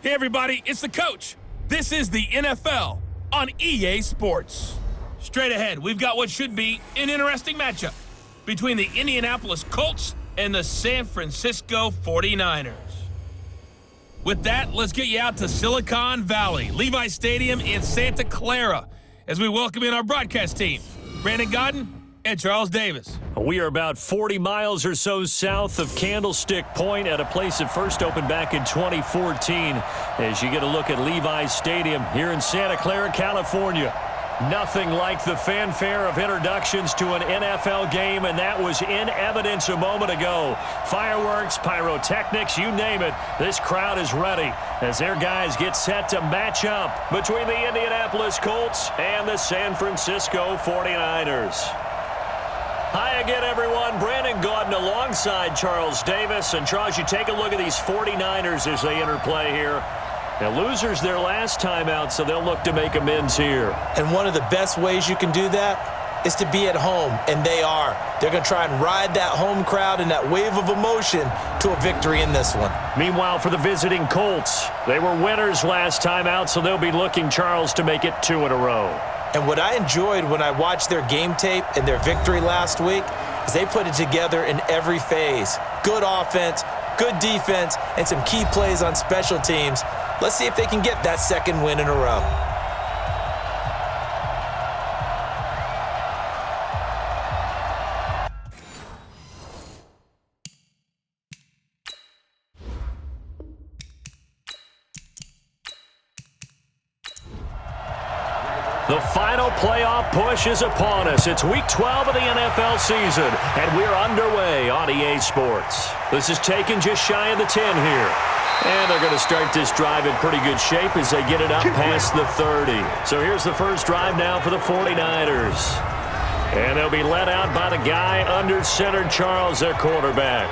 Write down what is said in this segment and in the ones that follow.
Hey everybody, it's the coach. This is the NFL on EA Sports. Straight ahead, we've got what should be an interesting matchup between the Indianapolis Colts and the San Francisco 49ers. With that, let's get you out to Silicon Valley, Levi Stadium in Santa Clara, as we welcome in our broadcast team, Brandon Godden and Charles Davis. We are about 40 miles or so south of Candlestick Point at a place that first opened back in 2014 as you get a look at Levi Stadium here in Santa Clara, California. Nothing like the fanfare of introductions to an NFL game, and that was in evidence a moment ago. Fireworks, pyrotechnics, you name it, this crowd is ready as their guys get set to match up between the Indianapolis Colts and the San Francisco 49ers. Hi again, everyone. Brandon Godden alongside Charles Davis. And, Charles, you take a look at these 49ers as they enter play here. Now, losers their last time out, so they'll look to make amends here. And one of the best ways you can do that is to be at home, and they are. They're going to try and ride that home crowd and that wave of emotion to a victory in this one. Meanwhile, for the visiting Colts, they were winners last time out, so they'll be looking, Charles, to make it 2 in a row. And what I enjoyed when I watched their game tape and their victory last week is they put it together in every phase. Good offense, good defense, and some key plays on special teams. Let's see if they can get that second win in a row. The final playoff push is upon us. It's Week 12 of the NFL season, and we're underway on EA Sports. This is taken just shy of the 10 here. And they're going to start this drive in pretty good shape as they get it up past the 30. So here's the first drive now for the 49ers. And they'll be led out by the guy under center, Charles, their quarterback.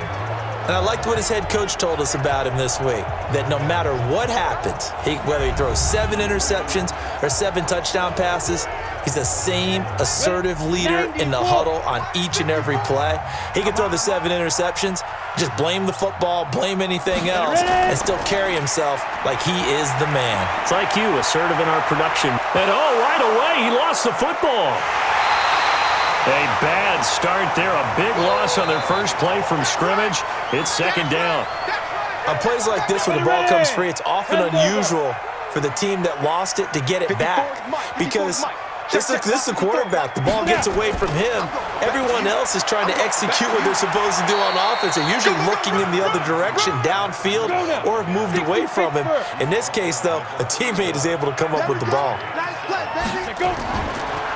And I liked what his head coach told us about him this week, that no matter what happens, whether he throws 7 interceptions or 7 touchdown passes, he's the same assertive leader in the huddle on each and every play. He can throw the 7 interceptions, just blame the football, blame anything else, and still carry himself like he is the man. It's like you, assertive in our production. And right away, he lost the football. A bad start there, a big loss on their first play from scrimmage. It's second down. On plays like this where the ball comes free, it's often unusual for the team that lost it to get it back because this is the quarterback. The ball gets away from him. Everyone else is trying to execute what they're supposed to do on offense. They're usually looking in the other direction, downfield, or have moved away from him. In this case, though, a teammate is able to come up with the ball.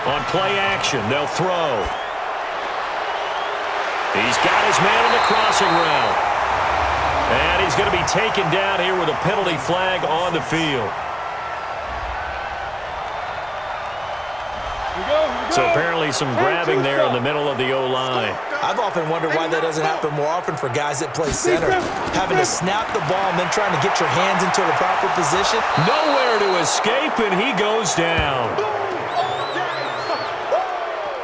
On play action, they'll throw. He's got his man on the crossing route. And he's going to be taken down here with a penalty flag on the field. So apparently some grabbing there in the middle of the O-line. I've often wondered why that doesn't happen more often for guys that play center. Having to snap the ball and then trying to get your hands into the proper position. Nowhere to escape, and he goes down.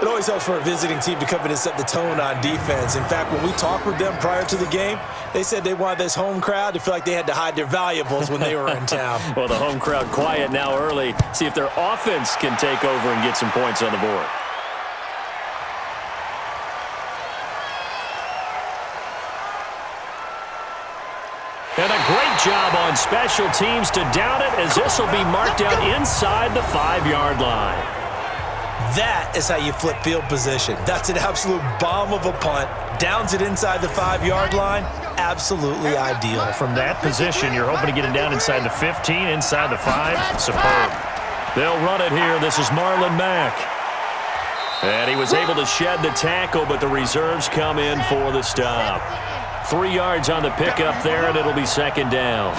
It always helps for a visiting team to come in and set the tone on defense. In fact, when we talked with them prior to the game, they said they wanted this home crowd to feel like they had to hide their valuables when they were in town. Well, the home crowd quiet now early. See if their offense can take over and get some points on the board. And a great job on special teams to down it as this will be marked out inside the 5-yard line. That is how you flip field position. That's an absolute bomb of a punt. Downs it inside the 5-yard line. Absolutely ideal. From that position, you're hoping to get it down inside the 15, inside the 5. Superb. They'll run it here. This is Marlon Mack. And he was able to shed the tackle, but the reserves come in for the stop. 3 yards on the pickup there, and it'll be second down.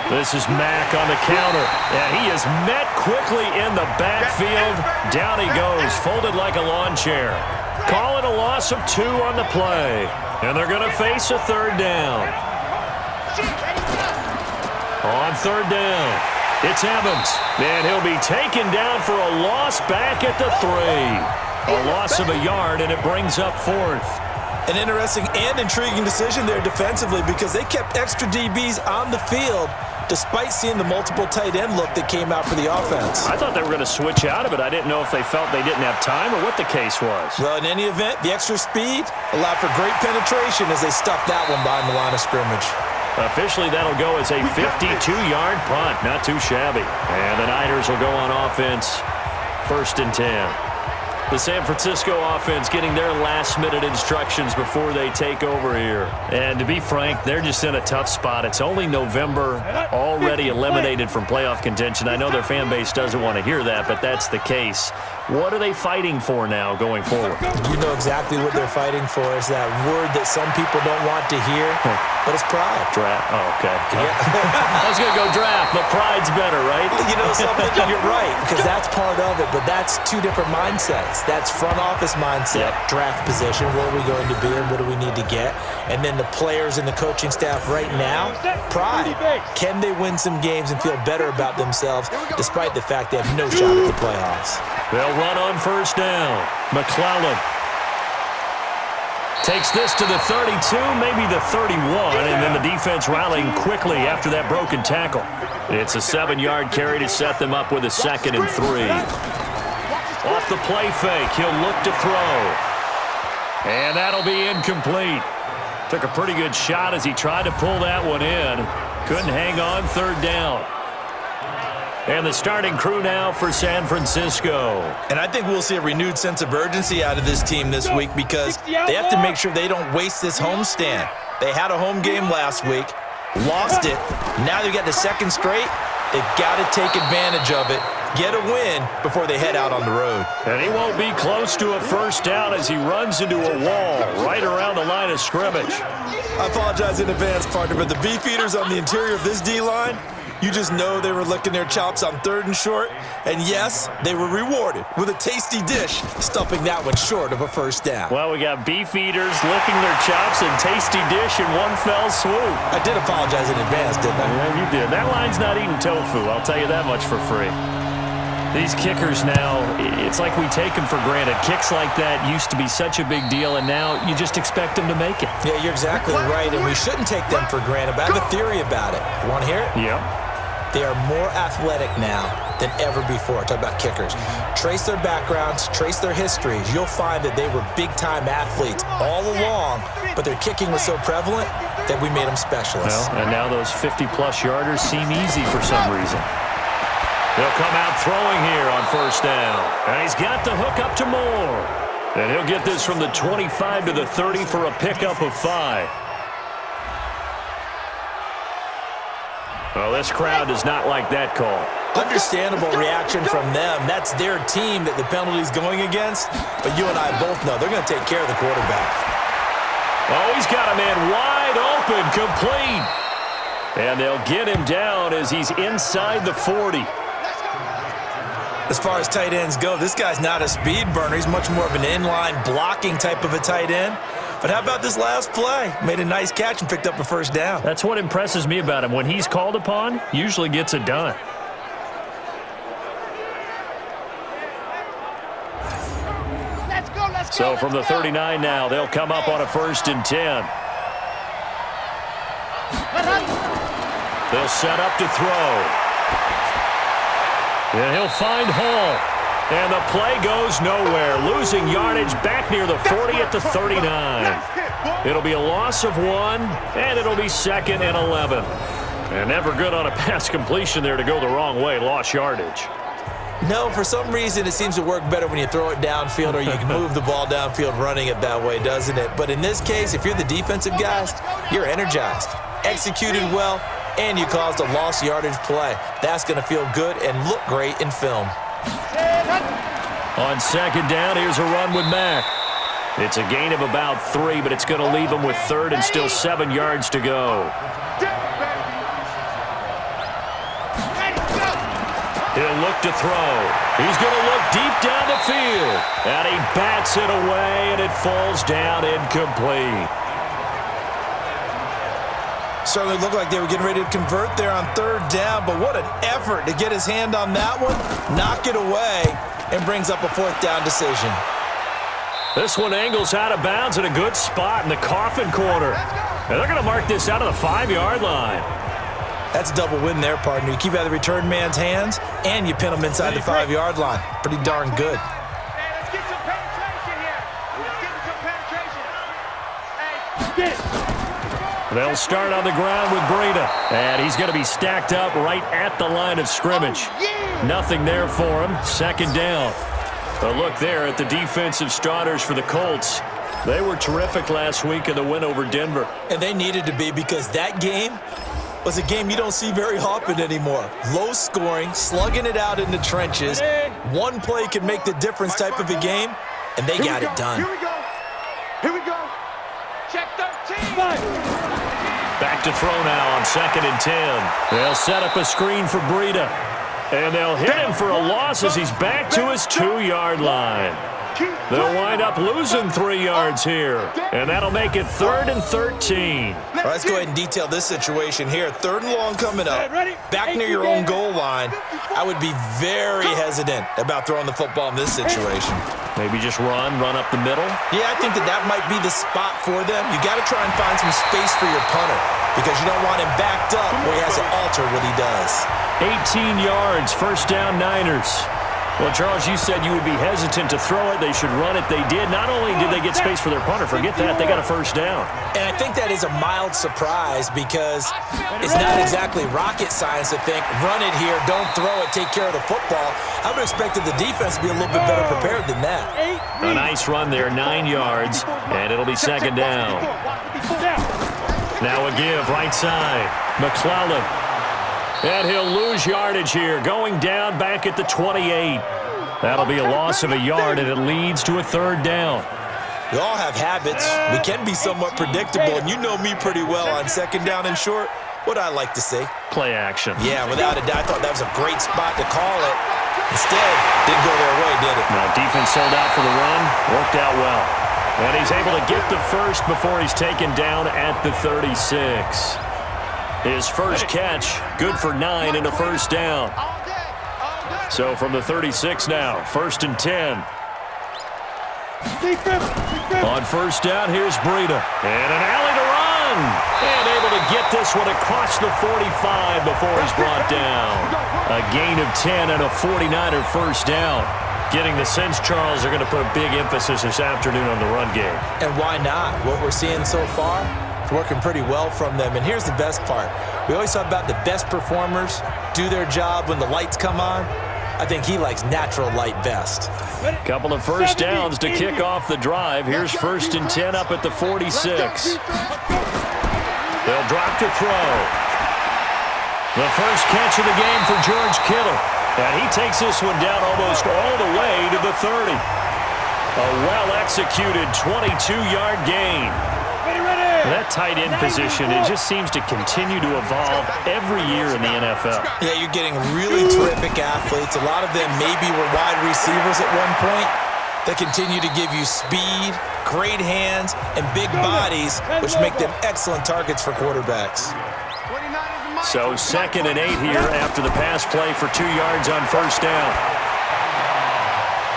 This is Mack on the counter, and he is met quickly in the backfield. Down he goes, folded like a lawn chair. Call it a loss of 2 on the play, and they're going to face a third down. On third down, it's Evans, and he'll be taken down for a loss back at the 3. A loss of a yard, and it brings up 4th. An interesting and intriguing decision there defensively because they kept extra DBs on the field despite seeing the multiple tight end look that came out for the offense. I thought they were going to switch out of it. I didn't know if they felt they didn't have time or what the case was. Well, in any event, the extra speed allowed for great penetration as they stuffed that one behind the line of scrimmage. Officially, that'll go as a 52-yard punt. Not too shabby. And the Niners will go on offense, 1st and 10. The San Francisco offense getting their last-minute instructions before they take over here. And to be frank, they're just in a tough spot. It's only November, already eliminated from playoff contention. I know their fan base doesn't want to hear that, but that's the case. What are they fighting for now going forward? You know exactly what they're fighting for. Is that word that some people don't want to hear, but it's pride. Draft. Oh, okay. Yeah. I was going to go draft, but pride's better, right? You know something? You're right, because that's part of it, but that's two different mindsets. That's front office mindset, draft position, what are we going to be and what do we need to get? And then the players and the coaching staff right now, pride. Can they win some games and feel better about themselves despite the fact they have no shot at the playoffs? They'll run on 1st down. McClellan takes this to the 32, maybe the 31, and then the defense rallying quickly after that broken tackle. It's a 7-yard carry to set them up with a 2nd and 3. Off the play fake, he'll look to throw. And that'll be incomplete. Took a pretty good shot as he tried to pull that one in. Couldn't hang on, 3rd down. And the starting crew now for San Francisco. And I think we'll see a renewed sense of urgency out of this team this week because they have to make sure they don't waste this homestand. They had a home game last week, lost it. Now they've got the 2nd straight. They've got to take advantage of it, get a win before they head out on the road. And he won't be close to a 1st down as he runs into a wall right around the line of scrimmage. I apologize in advance, partner, but the beefeaters on the interior of this D-line, you just know they were licking their chops on 3rd and short. And yes, they were rewarded with a tasty dish, stuffing that one short of a 1st down. Well, we got beefeaters licking their chops and tasty dish in one fell swoop. I did apologize in advance, didn't I? Yeah, you did. That line's not eating tofu, I'll tell you that much for free. These kickers now, it's like we take them for granted. Kicks like that used to be such a big deal, and now you just expect them to make it. Yeah, you're exactly right, and we shouldn't take them for granted, but I have a theory about it. You want to hear it? Yeah. They are more athletic now than ever before. Talk about kickers. Trace their backgrounds, trace their histories. You'll find that they were big-time athletes all along, but their kicking was so prevalent that we made them specialists. Well, and now those 50-plus yarders seem easy for some reason. They'll come out throwing here on 1st down. And he's got the hook up to Moore. And he'll get this from the 25 to the 30 for a pickup of 5. Well, this crowd does not like that call. Understandable reaction from them. That's their team that the penalty's going against. But you and I both know they're going to take care of the quarterback. Oh, he's got a man wide open, complete. And they'll get him down as he's inside the 40. As far as tight ends go, this guy's not a speed burner. He's much more of an inline blocking type of a tight end. But how about this last play? Made a nice catch and picked up a 1st down. That's what impresses me about him. When he's called upon, usually gets it done. So from the 39 now, they'll come up on a 1st and 10. They'll set up to throw. And he'll find Hall. And the play goes nowhere. Losing yardage back near the 40 at the 39. It'll be a loss of 1, and it'll be 2nd and 11. And never good on a pass completion there to go the wrong way. Lost yardage. No, for some reason it seems to work better when you throw it downfield or you can move the ball downfield running it that way, doesn't it? But in this case, if you're the defensive guys, you're energized, executed well, and you caused a lost yardage play. That's going to feel good and look great in film. On 2nd down, here's a run with Mack. It's a gain of about 3, but it's going to leave him with 3rd and still 7 yards to go. He'll look to throw. He's going to look deep down the field. And he bats it away, and it falls down incomplete. Certainly looked like they were getting ready to convert there on 3rd down, but what an effort to get his hand on that one, knock it away, and brings up a 4th down decision. This one angles out of bounds in a good spot in the coffin corner. And they're going to mark this out of the 5-yard line. That's a double win there, partner. You keep out of the return man's hands, and you pin him inside the 5-yard line. Pretty darn good. Hey, let's get some penetration here. Let's get some penetration. Hey, get it. They'll start on the ground with Breida. And he's going to be stacked up right at the line of scrimmage. Nothing there for him. Second down. A look there at the defensive starters for the Colts. They were terrific last week in the win over Denver. And they needed to be, because that game was a game you don't see very often anymore. Low scoring, slugging it out in the trenches. One play can make the difference type of a game, and they got it done. Here we go. Here we go. Check 13. Back to throw now on 2nd and 10. They'll set up a screen for Breida. And they'll hit him for a loss as he's back to his 2-yard line. They'll wind up losing 3 yards here. And that'll make it 3rd and 13. All right, let's go ahead and detail this situation here. 3rd and long coming up. Back near your own goal line. I would be very hesitant about throwing the football in this situation. Maybe just run up the middle. Yeah, I think that might be the spot for them. You got to try and find some space for your punter, because you don't want him backed up where he has to alter what he does. 18 yards, first down Niners. Well, Charles, you said you would be hesitant to throw it. They should run it. They did. Not only did they get space for their punter, forget that, they got a first down. And I think that is a mild surprise, because it's not exactly rocket science to think, run it here, don't throw it, take care of the football. I would have expected the defense to be a little bit better prepared than that. A nice run there, 9 yards, and it'll be 2nd down. Now a give, right side. McClellan. And he'll lose yardage here, going down back at the 28. That'll be a loss of a yard, and it leads to a 3rd down. We all have habits. We can be somewhat predictable, and you know me pretty well on 2nd down and short. What I like to say? Play action. Yeah, without a doubt, I thought that was a great spot to call it. Instead, didn't go their way, did it? Now, defense sold out for the run. Worked out well. And he's able to get the first before he's taken down at the 36. His first catch, good for 9 and a first down. So from the 36 now, 1st and 10. On first down, here's Breida. And an alley to run. And able to get this one across the 45 before he's brought down. A gain of 10 and a 49er first down. Getting the sense, Charles, they're going to put a big emphasis this afternoon on the run game. And why not? What we're seeing so far, it's working pretty well from them. And here's the best part. We always talk about the best performers do their job when the lights come on. I think he likes natural light best. Couple of first downs to kick off the drive. Here's 1st and 10 up at the 46. They'll drop to throw. The first catch of the game for George Kittle. And he takes this one down almost all the way to the 30. A well-executed 22-yard gain. That tight end position, it just seems to continue to evolve every year in the NFL. Yeah, you're getting really terrific athletes. A lot of them maybe were wide receivers at one point. They continue to give you speed, great hands, and big bodies, which make them excellent targets for quarterbacks. So 2nd and 8 here after the pass play for 2 yards on first down.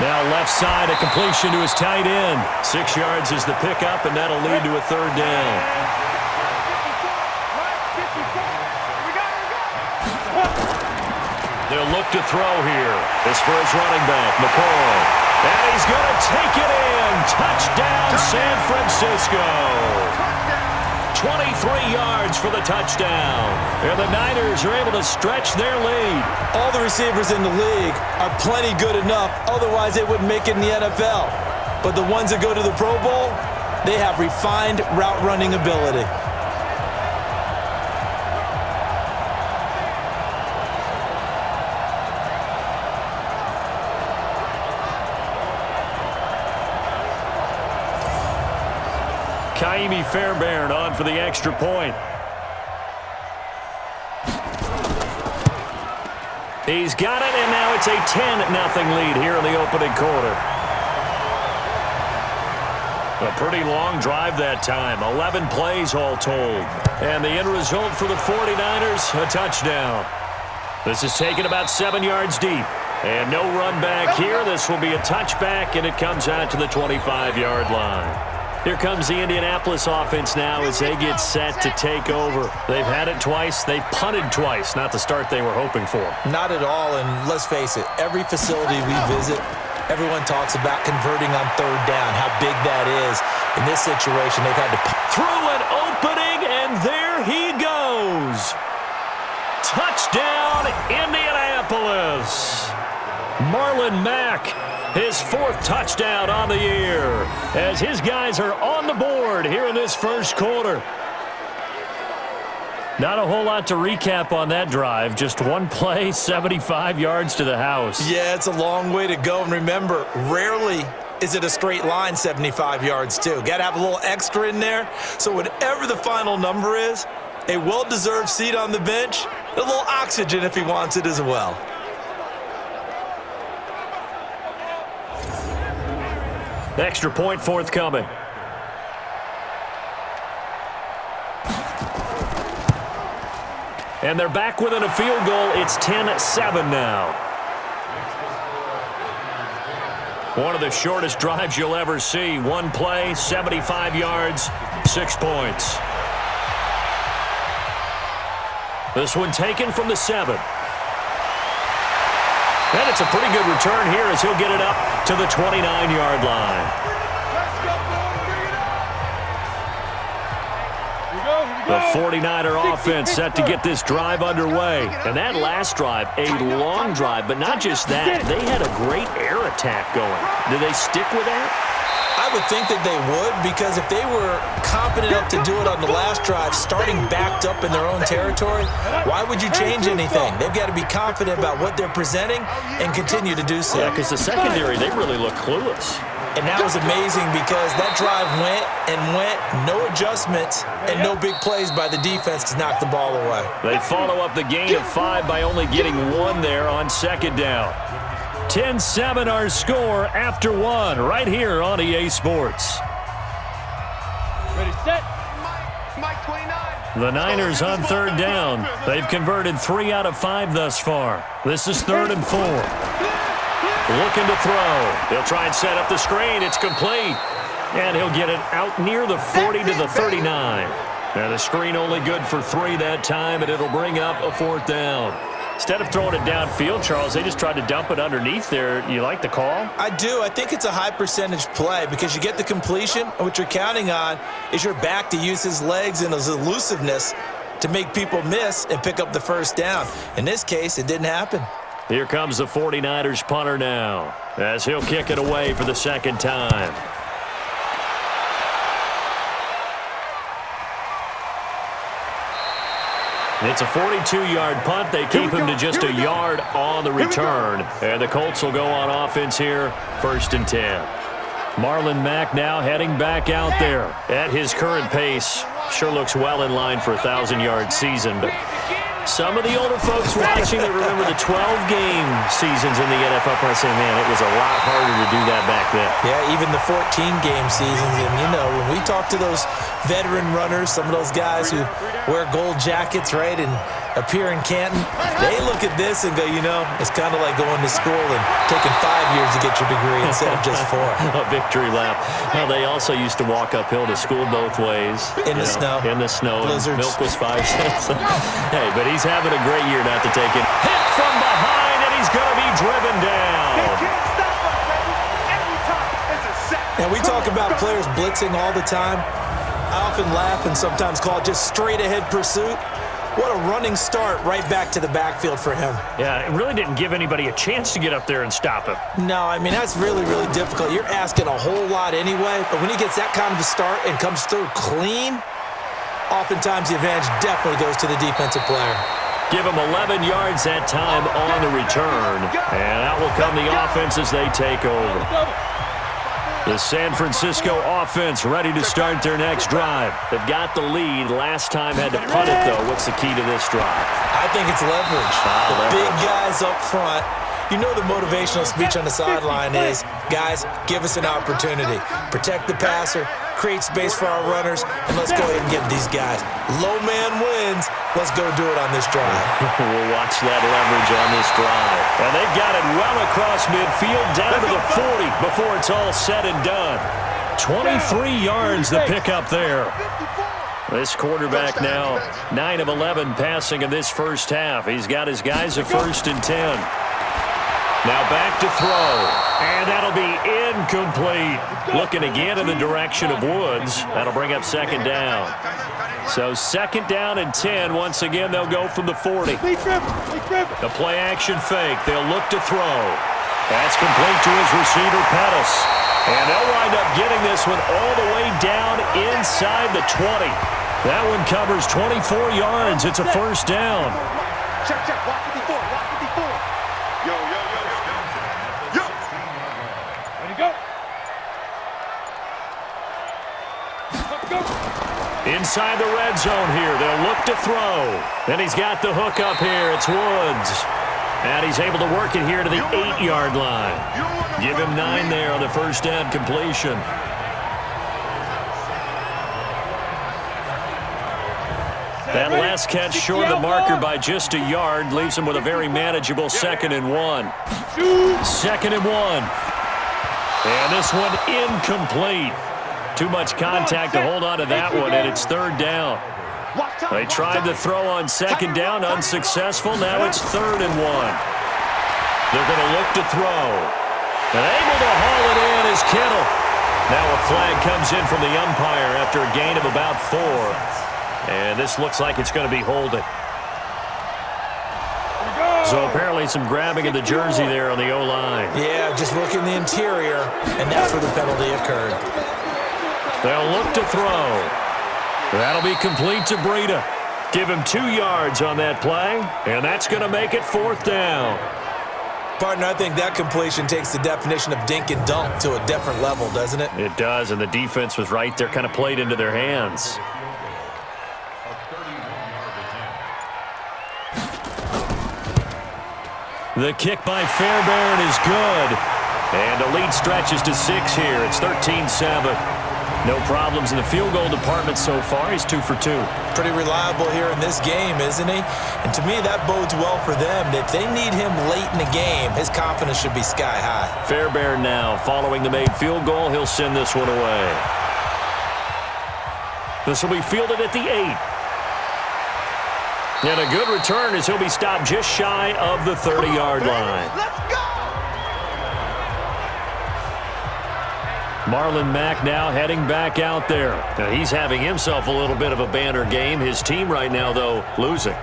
Now left side, a completion to his tight end. 6 yards is the pickup, and that'll lead to a 3rd down. They'll look to throw here. This for his running back, McCoy. And he's going to take it in. Touchdown, San Francisco. 23 yards for the touchdown. And the Niners are able to stretch their lead. All the receivers in the league are plenty good enough. Otherwise, they wouldn't make it in the NFL. But the ones that go to the Pro Bowl, they have refined route running ability. Kaimi Fairbairn on for the extra point. He's got it, and now it's a 10-0 lead here in the opening quarter. A pretty long drive that time, 11 plays all told. And the end result for the 49ers, a touchdown. This is taken about 7 yards deep. And no run back here. This will be a touchback, and it comes out to the 25-yard line. Here comes the Indianapolis offense now as they get set to take over. They've had it twice. They've punted twice. Not the start they were hoping for. Not at all, and let's face it, every facility we visit, everyone talks about converting on third down, how big that is. In this situation, they've had to through an opening, and there he goes. Touchdown, Indianapolis. Marlon Mack, his 4th touchdown on the year, as his guys are on the board here in this first quarter. Not a whole lot to recap on that drive. Just one play, 75 yards to the house. Yeah, it's a long way to go. And remember, rarely is it a straight line 75 yards, too. Got to have a little extra in there. So whatever the final number is, a well-deserved seat on the bench, a little oxygen if he wants it as well. Extra point forthcoming. And they're back within a field goal. It's 10-7 now. One of the shortest drives you'll ever see. One play, 75 yards, 6 points. This one taken from the 7. And it's a pretty good return here as he'll get it up to the 29-yard line. The 49er offense set to get this drive underway. And that last drive, a long drive, but not just that. They had a great air attack going. Do they stick with that? I would think that they would, because if they were confident enough to do it on the last drive, starting backed up in their own territory, why would you change anything? They've got to be confident about what they're presenting and continue to do so. Yeah, because the secondary, they really look clueless. And that was amazing because that drive went and went, no adjustments, and no big plays by the defense to knock the ball away. They follow up the gain of 5 by only getting 1 there on second down. 10-7 our score after 1 right here on EA Sports. Ready, set. Mike 29. The Niners on third down. They've converted 3 out of 5 thus far. This is 3rd and 4. Looking to throw. He'll try and set up the screen. It's complete. And he'll get it out near the 40 to the 39. Now the screen only good for 3 that time, and it'll bring up a 4th down. Instead of throwing it downfield, Charles, they just tried to dump it underneath there. You like the call? I do. I think it's a high percentage play because you get the completion, and what you're counting on is your back to use his legs and his elusiveness to make people miss and pick up the first down. In this case, it didn't happen. Here comes the 49ers punter now as he'll kick it away for the 2nd time. It's a 42-yard punt. They keep him to just a yard on the return. And the Colts will go on offense here, 1st and 10. Marlon Mack now heading back out there at his current pace. Sure looks well in line for a 1,000-yard season, but some of the older folks watching that remember the 12-game seasons in the NFL probably say, man, it was a lot harder to do that back then. Yeah, even the 14-game seasons. And, you know, when we talk to those veteran runners, some of those guys who wear gold jackets, right, and appear in Canton, they look at this and go, you know, it's kind of like going to school and taking 5 years to get your degree instead of just 4. A victory lap. Well, they also used to walk uphill to school both ways. In the snow. In the snow. Blizzards. Milk was 5 cents. Hey, but he's having a great year not to take it. Hit from behind, and he's going to be driven down. They can't stop us, baby. Every time it's a set. And we talk about players blitzing all the time. I often laugh and sometimes call it just straight-ahead pursuit. What a running start right back to the backfield for him. Yeah, it really didn't give anybody a chance to get up there and stop him. No, I mean, that's really, really difficult. You're asking a whole lot anyway, but when he gets that kind of a start and comes through clean, oftentimes the advantage definitely goes to the defensive player. Give him 11 yards that time on the return, and out will come the offense as they take over. The San Francisco offense ready to start their next drive. They've got the lead. Last time had to punt it, though. What's the key to this drive? I think it's leverage. The big guys up front. You know the motivational speech on the sideline is, guys, give us an opportunity. Protect the passer, create space for our runners, and let's go ahead and get these guys. Low man wins. Let's go do it on this drive. We'll watch that leverage on this drive. And they've got it well across midfield, down to the 40 before it's all said and done. 23 yards the pickup there. This quarterback now 9 of 11 passing in this first half. He's got his guys at 1st and 10. Now back to throw. And that'll be incomplete. Looking again in the direction of Woods. That'll bring up 2nd down. So 2nd down and 10. Once again, they'll go from the 40. The play action fake. They'll look to throw. That's complete to his receiver, Pettis. And they'll wind up getting this one all the way down inside the 20. That one covers 24 yards. It's a 1st down. Check, walk 54, walk 54. Yo. Ready to go. Let's go. Inside the red zone here. They'll look to throw. Then he's got the hook up here. It's Woods. And he's able to work it here to the 8-yard line. Give him 9 there on the 1st down completion. That last catch short of the marker by just a yard leaves him with a very manageable 2nd and 1. 2nd and 1. And this one incomplete. Too much contact to hold on to that one, and it's 3rd down. They tried to throw on 2nd down, unsuccessful. Now it's 3rd and 1. They're going to look to throw. And able to haul it in is Kittle. Now a flag comes in from the umpire after a gain of about 4. And this looks like it's going to be holding. So apparently some grabbing of the jersey there on the O-line. Yeah, just look in the interior, and that's where the penalty occurred. They'll look to throw. That'll be complete to Breida. Give him 2 yards on that play, and that's going to make it 4th down. Partner, I think that completion takes the definition of dink and dunk to a different level, doesn't it? It does, and the defense was right there, kind of played into their hands. The kick by Fairbairn is good. And the lead stretches to 6 here. It's 13-7. No problems in the field goal department so far. He's 2 for 2. Pretty reliable here in this game, isn't he? And to me, that bodes well for them. If they need him late in the game, his confidence should be sky high. Fairbairn now following the made field goal. He'll send this one away. This will be fielded at the 8. And a good return as he'll be stopped just shy of the 30-yard line. Let's go! Marlon Mack now heading back out there. Now he's having himself a little bit of a banner game. His team right now, though, losing.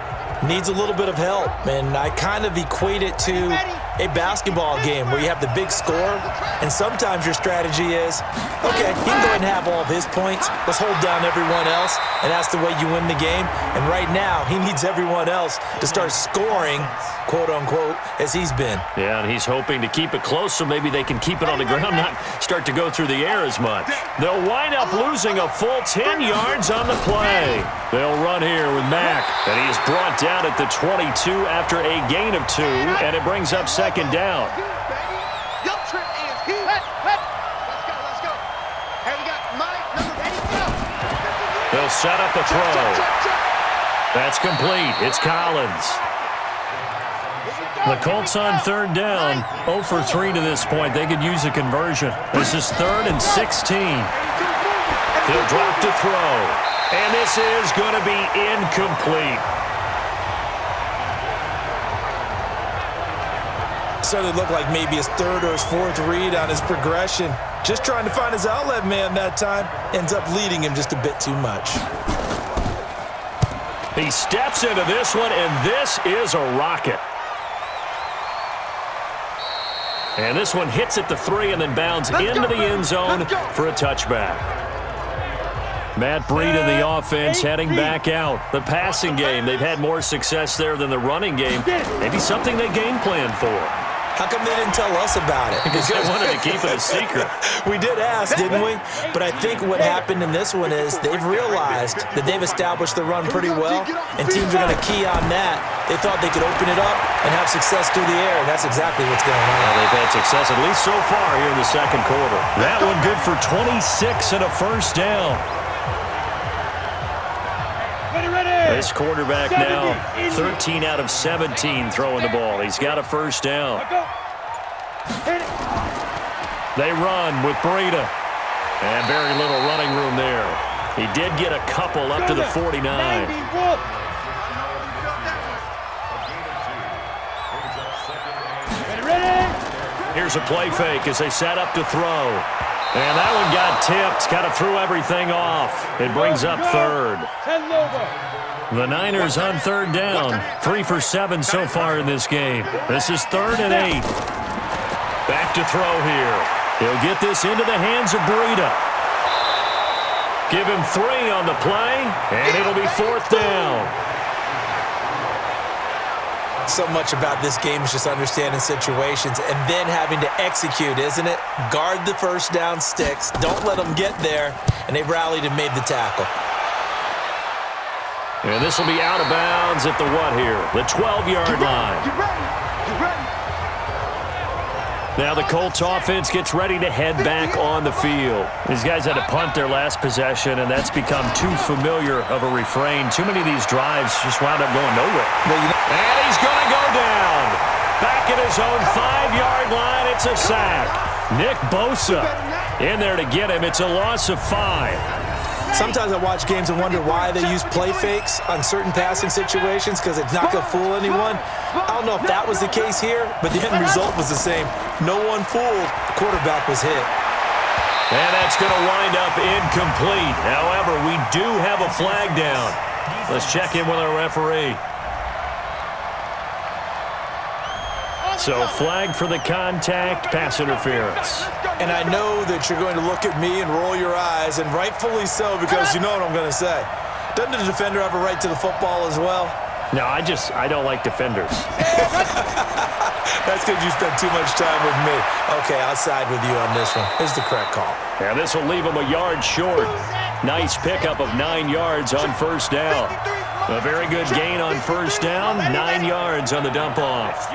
Needs a little bit of help, and I kind of equate it to a basketball game where you have the big score, and sometimes your strategy is, okay, he can go ahead and have all of his points. Let's hold down everyone else, and that's the way you win the game. And right now, he needs everyone else to start scoring, quote-unquote, as he's been. Yeah, and he's hoping to keep it close so maybe they can keep it on the ground, not start to go through the air as much. They'll wind up losing a full 10 yards on the play. They'll run here with Mack, and he is brought down at the 22 after a gain of 2, and it brings up 2nd down. Your trip is here. Let's go. Hey, we got Mike, number 82. They'll set up a throw. That's complete. It's Collins. The Colts on 3rd down, 0 for 3 to this point. They could use a conversion. This is 3rd and 16. They'll drop to throw. And this is going to be incomplete. Started to look like maybe his 3rd or his 4th read on his progression. Just trying to find his outlet man that time. Ends up leading him just a bit too much. He steps into this one, and this is a rocket. And this one hits at the 3 and then bounds into the end zone for a touchback. Matt Breida, the offense, heading back out. The passing game, they've had more success there than the running game. Maybe something they game planned for. How come they didn't tell us about it? Because they wanted to keep it a secret. We did ask, didn't we? But I think what happened in this one is they've realized that they've established the run pretty well, and teams are going to key on that They thought they could open it up and have success through the air, and that's exactly what's going on. Well, they've had success at least so far here in the second quarter. That one good for 26 and a first down. This quarterback now 13 out of 17 throwing the ball. He's got a first down. They run with Breida. And very little running room there. He did get a couple up to the 49. Here's a play fake as they set up to throw. And that one got tipped. Kind of threw everything off. It brings up third. The Niners on third down. 3 for 7 so far in this game. This is 3rd and 8. Back to throw here. He'll get this into the hands of Breida. Give him 3 on the play, and it'll be 4th down. So much about this game is just understanding situations and then having to execute, isn't it? Guard the first down sticks. Don't let them get there. And they rallied and made the tackle. And this will be out of bounds at the what here? The 12-yard line. Now the Colts offense gets ready to head back on the field. These guys had to punt their last possession, and that's become too familiar of a refrain. Too many of these drives just wound up going nowhere. And he's going to go down. Back at his own 5-yard line, it's a sack. Nick Bosa in there to get him. It's a loss of 5. Sometimes I watch games and wonder why they use play fakes on certain passing situations because it's not going to fool anyone. I don't know if that was the case here, but the end result was the same. No one fooled. The quarterback was hit. And that's going to wind up incomplete. However, we do have a flag down. Let's check in with our referee. So flag for the contact, pass interference. And I know that you're going to look at me and roll your eyes, and rightfully so, because you know what I'm going to say. Doesn't the defender have a right to the football as well? No, I don't like defenders. That's because you spent too much time with me. Okay, I'll side with you on this one. Here's the correct call. Yeah, this will leave him a yard short. Nice pickup of 9 yards on first down. A very good gain on first down, 9 yards on the dump-off.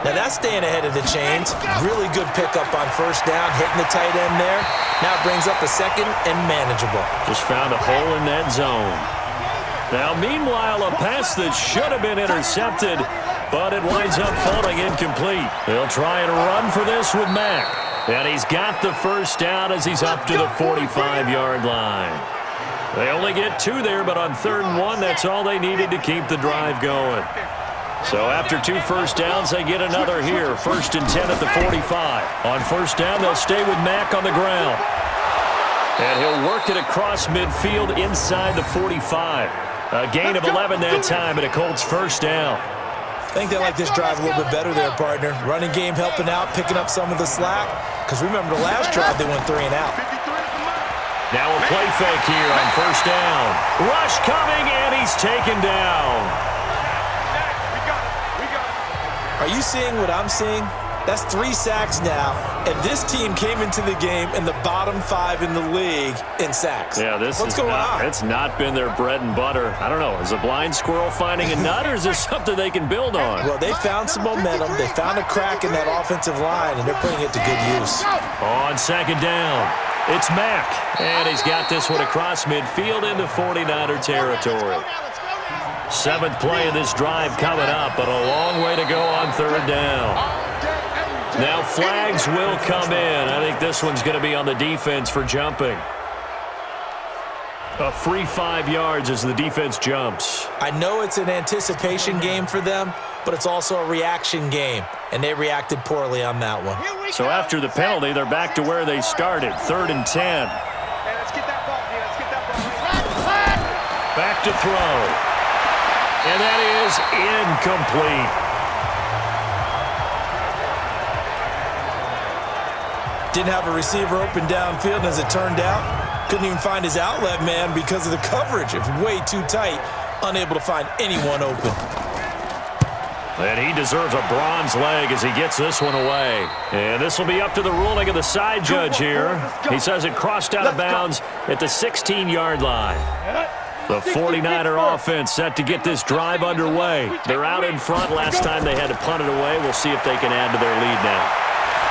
Now that's staying ahead of the chains. Really good pickup on first down, hitting the tight end there. Now it brings up a second and manageable. Just found a hole in that zone. Now, meanwhile, a pass that should have been intercepted, but it winds up falling incomplete. They'll try and run for this with Mack. And he's got the first down as he's up to the 45-yard line. They only get 2 there, but on 3rd and 1, that's all they needed to keep the drive going. So after 2 first downs, they get another here. 1st and 10 at the 45. On first down, they'll stay with Mack on the ground. And he'll work it across midfield inside the 45. A gain of 11 that time, and a Colts first down. I think they like this drive a little bit better there, partner. Running game helping out, picking up some of the slack. Because remember, the last drive, they went 3 and out. Now a play fake here on first down. Rush coming, and he's taken down. Are you seeing what I'm seeing? That's 3 sacks now, and this team came into the game in the bottom 5 in the league in sacks. Yeah, what's going on? It's not been their bread and butter. I don't know. Is a blind squirrel finding a nut, or is this something they can build on? Well, they found some momentum. They found a crack in that offensive line, and they're putting it to good use. On second down, it's Mack, and he's got this one across midfield into 49er territory. 7th play of this drive coming up, but a long way to go on 3rd down. Now flags will come in. I think this one's going to be on the defense for jumping. A free 5 yards as the defense jumps. I know it's an anticipation game for them, but it's also a reaction game, and they reacted poorly on that one. So after the penalty, they're back to where they started, 3rd and 10. Hey, let's get that ball, let's get that ball. Back to throw. And that is incomplete. Didn't have a receiver open downfield, and as it turned out, couldn't even find his outlet man because of the coverage. It was way too tight, unable to find anyone open. And he deserves a bronze leg as he gets this one away. And this will be up to the ruling of the side judge here. He says it crossed out of bounds at the 16-yard line. The 49er offense set to get this drive underway. They're out in front. Last time they had to punt it away. We'll see if they can add to their lead now.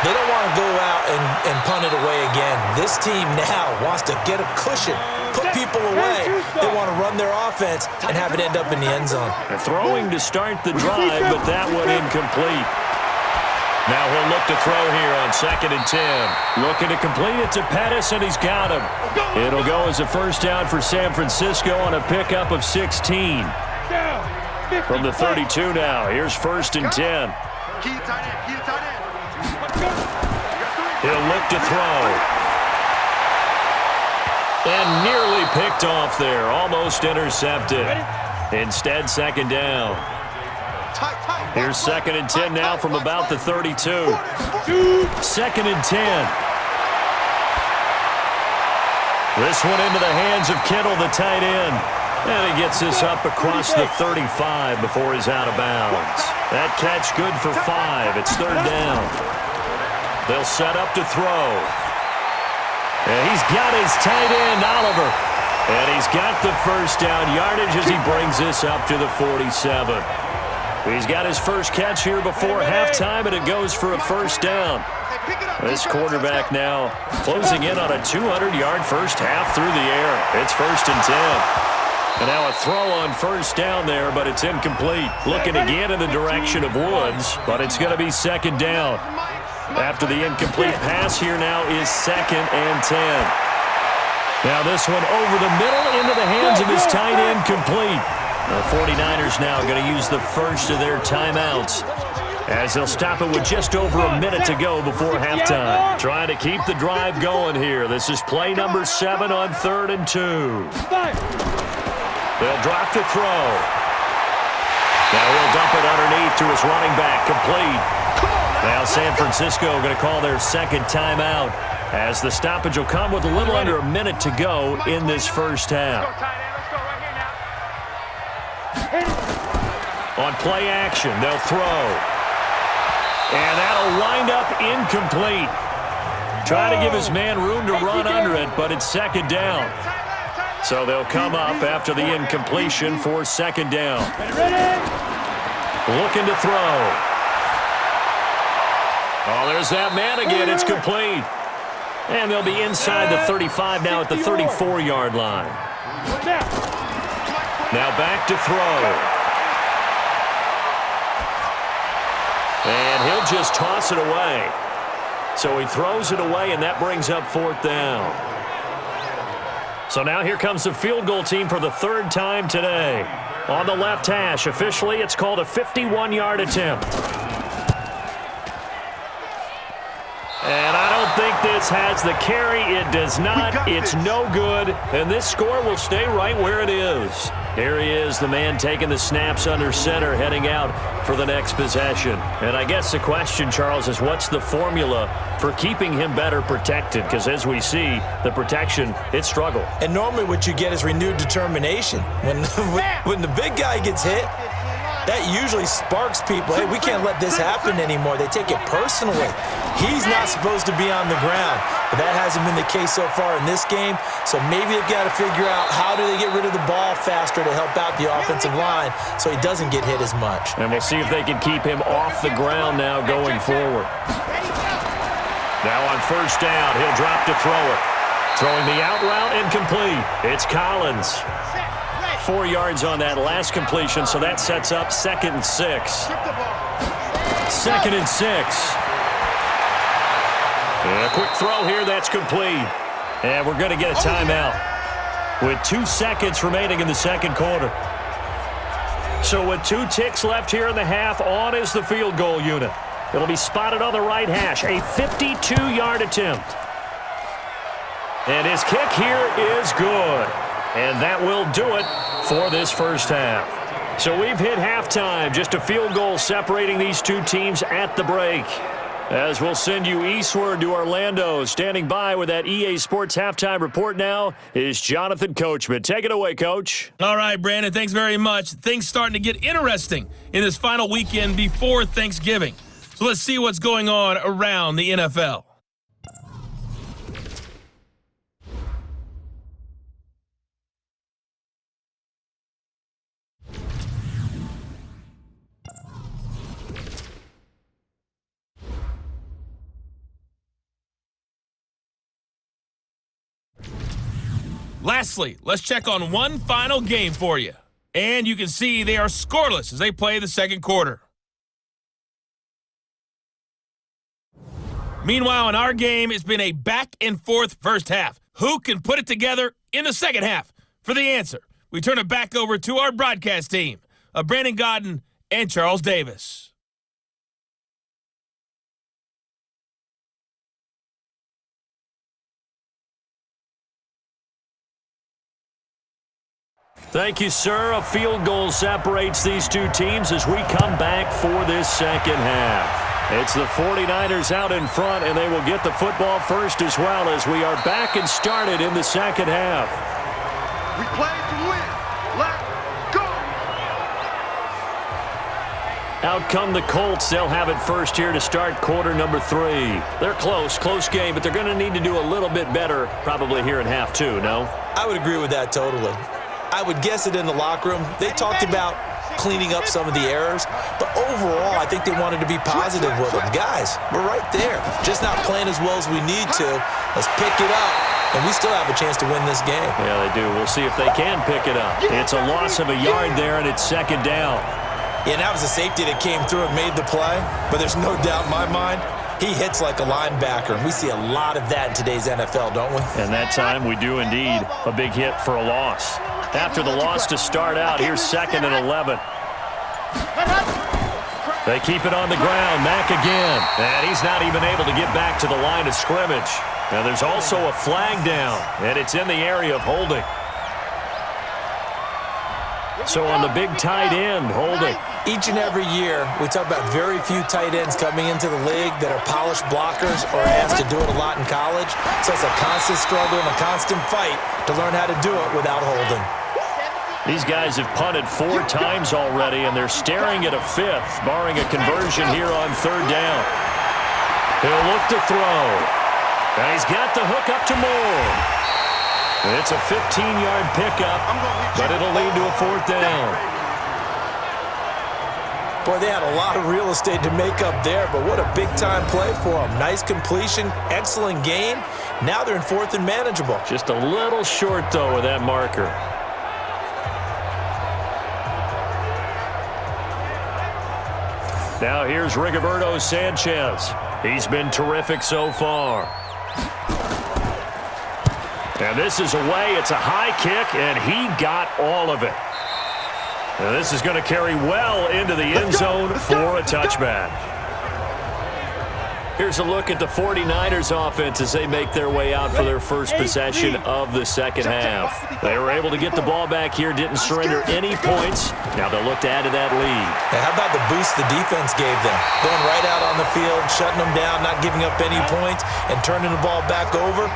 They don't want to go out and punt it away again. This team now wants to get a cushion, put people away. They want to run their offense and have it end up in the end zone. They're throwing to start the drive, but that one incomplete. Now he'll look to throw here on 2nd and 10. Looking to complete it to Pettis, and he's got him. It'll go as a first down for San Francisco on a pickup of 16. From the 32 now, here's 1st and 10. He'll look to throw. And nearly picked off there, almost intercepted. Instead, 2nd down. Here's 2nd and 10 now from about the 32. 2nd and 10. This one into the hands of Kittle, the tight end. And he gets this up across the 35 before he's out of bounds. That catch good for 5. It's 3rd down. They'll set up to throw. And he's got his tight end, Oliver. And he's got the first down yardage as he brings this up to the 47. He's got his first catch here before halftime, and it goes for a first down. This quarterback now closing in on a 200-yard first half through the air. It's 1st and 10. And now a throw on first down there, but it's incomplete. Looking again in the direction of Woods, but it's going to be 2nd down. After the incomplete pass, here now is 2nd and 10. Now this one over the middle into the hands of his tight end, complete. The 49ers now going to use the first of their timeouts as they'll stop it with just over a minute to go before halftime. Trying to keep the drive going here. This is play number 7 on 3rd and 2. They'll drop to throw. Now he'll dump it underneath to his running back, complete. Now San Francisco going to call their 2nd timeout as the stoppage will come with a little under a minute to go in this first half. On play action, they'll throw. And that'll wind up incomplete. Trying to give his man room to run under it, but it's 2nd down. So they'll come up after the incompletion for 2nd down. Looking to throw. Oh, there's that man again. It's complete. And they'll be inside the 35 now at the 34-yard line. Now back to throw. And he'll just toss it away. So he throws it away, and that brings up 4th down. So now here comes the field goal team for the 3rd time today. On the left hash, officially it's called a 51-yard attempt. And I don't think this has the carry. It does not. It's no good. And this score will stay right where it is. Here he is, the man taking the snaps under center, heading out for the next possession. And I guess the question, Charles, is what's the formula for keeping him better protected? Because as we see, the protection, it struggled. And normally what you get is renewed determination. When the big guy gets hit, that usually sparks people. Hey, we can't let this happen anymore. They take it personally. He's not supposed to be on the ground, but that hasn't been the case so far in this game. So maybe they've got to figure out how do they get rid of the ball faster to help out the offensive line so he doesn't get hit as much. And we'll see if they can keep him off the ground now going forward. Now on first down, he'll drop to throw it. Throwing the out route, incomplete. It's Collins. 4 yards on that last completion, so that sets up 2nd and 6. 2nd and 6. And a quick throw here, that's complete. And we're going to get a timeout with 2 seconds remaining in the second quarter. So with 2 ticks left here in the half, on is the field goal unit. It'll be spotted on the right hash, a 52-yard attempt. And his kick here is good. And that will do it for this first half. So we've hit halftime, just a field goal separating these two teams at the break. As we'll send you eastward to Orlando. Standing by with that EA Sports halftime report now is Jonathan Coachman. Take it away, Coach. All right, Brandon, thanks very much. Things starting to get interesting in this final weekend before Thanksgiving. So let's see what's going on around the NFL. Lastly, let's check on one final game for you. And you can see they are scoreless as they play the second quarter. Meanwhile, in our game, it's been a back-and-forth first half. Who can put it together in the second half? For the answer, we turn it back over to our broadcast team of Brandon Godden and Charles Davis. Thank you, sir. A field goal separates these two teams as we come back for this second half. It's the 49ers out in front, and they will get the football first as well as we are back and started in the second half. We play to win. Let's go. Out come the Colts. They'll have it first here to start quarter number 3. They're close game, but they're going to need to do a little bit better probably here in half 2, no? I would agree with that totally. I would guess it in the locker room. They talked about cleaning up some of the errors, but overall, I think they wanted to be positive with them. Guys, we're right there. Just not playing as well as we need to. Let's pick it up, and we still have a chance to win this game. Yeah, they do. We'll see if they can pick it up. It's a loss of a yard there, and it's second down. Yeah, and that was a safety that came through and made the play, but there's no doubt in my mind, he hits like a linebacker, and we see a lot of that in today's NFL, don't we? And that time, we do indeed. A big hit for a loss. After the loss to start out, here's 2nd and 11. They keep it on the ground. Mack again. And he's not even able to get back to the line of scrimmage. Now there's also a flag down, and it's in the area of holding. So on the big tight end, holding. Each and every year, we talk about very few tight ends coming into the league that are polished blockers or asked to do it a lot in college. So it's a constant struggle and a constant fight to learn how to do it without holding. These guys have punted 4 times already, and they're staring at a 5th, barring a conversion here on 3rd down. He'll look to throw. And he's got the hook up to Moore. It's a 15-yard pickup, but it'll lead to a 4th down. Boy, they had a lot of real estate to make up there, but what a big-time play for them. Nice completion, excellent gain. Now they're in 4th and manageable. Just a little short, though, with that marker. Now here's Rigoberto Sanchez. He's been terrific so far. And this is away. It's a high kick, and he got all of it. And this is going to carry well into the end zone for a touchback. Here's a look at the 49ers offense as they make their way out for their first possession of the second half. They were able to get the ball back here, didn't surrender any points. Now they'll look to add to that lead. Now, how about the boost the defense gave them? Going right out on the field, shutting them down, not giving up any points, and turning the ball back over.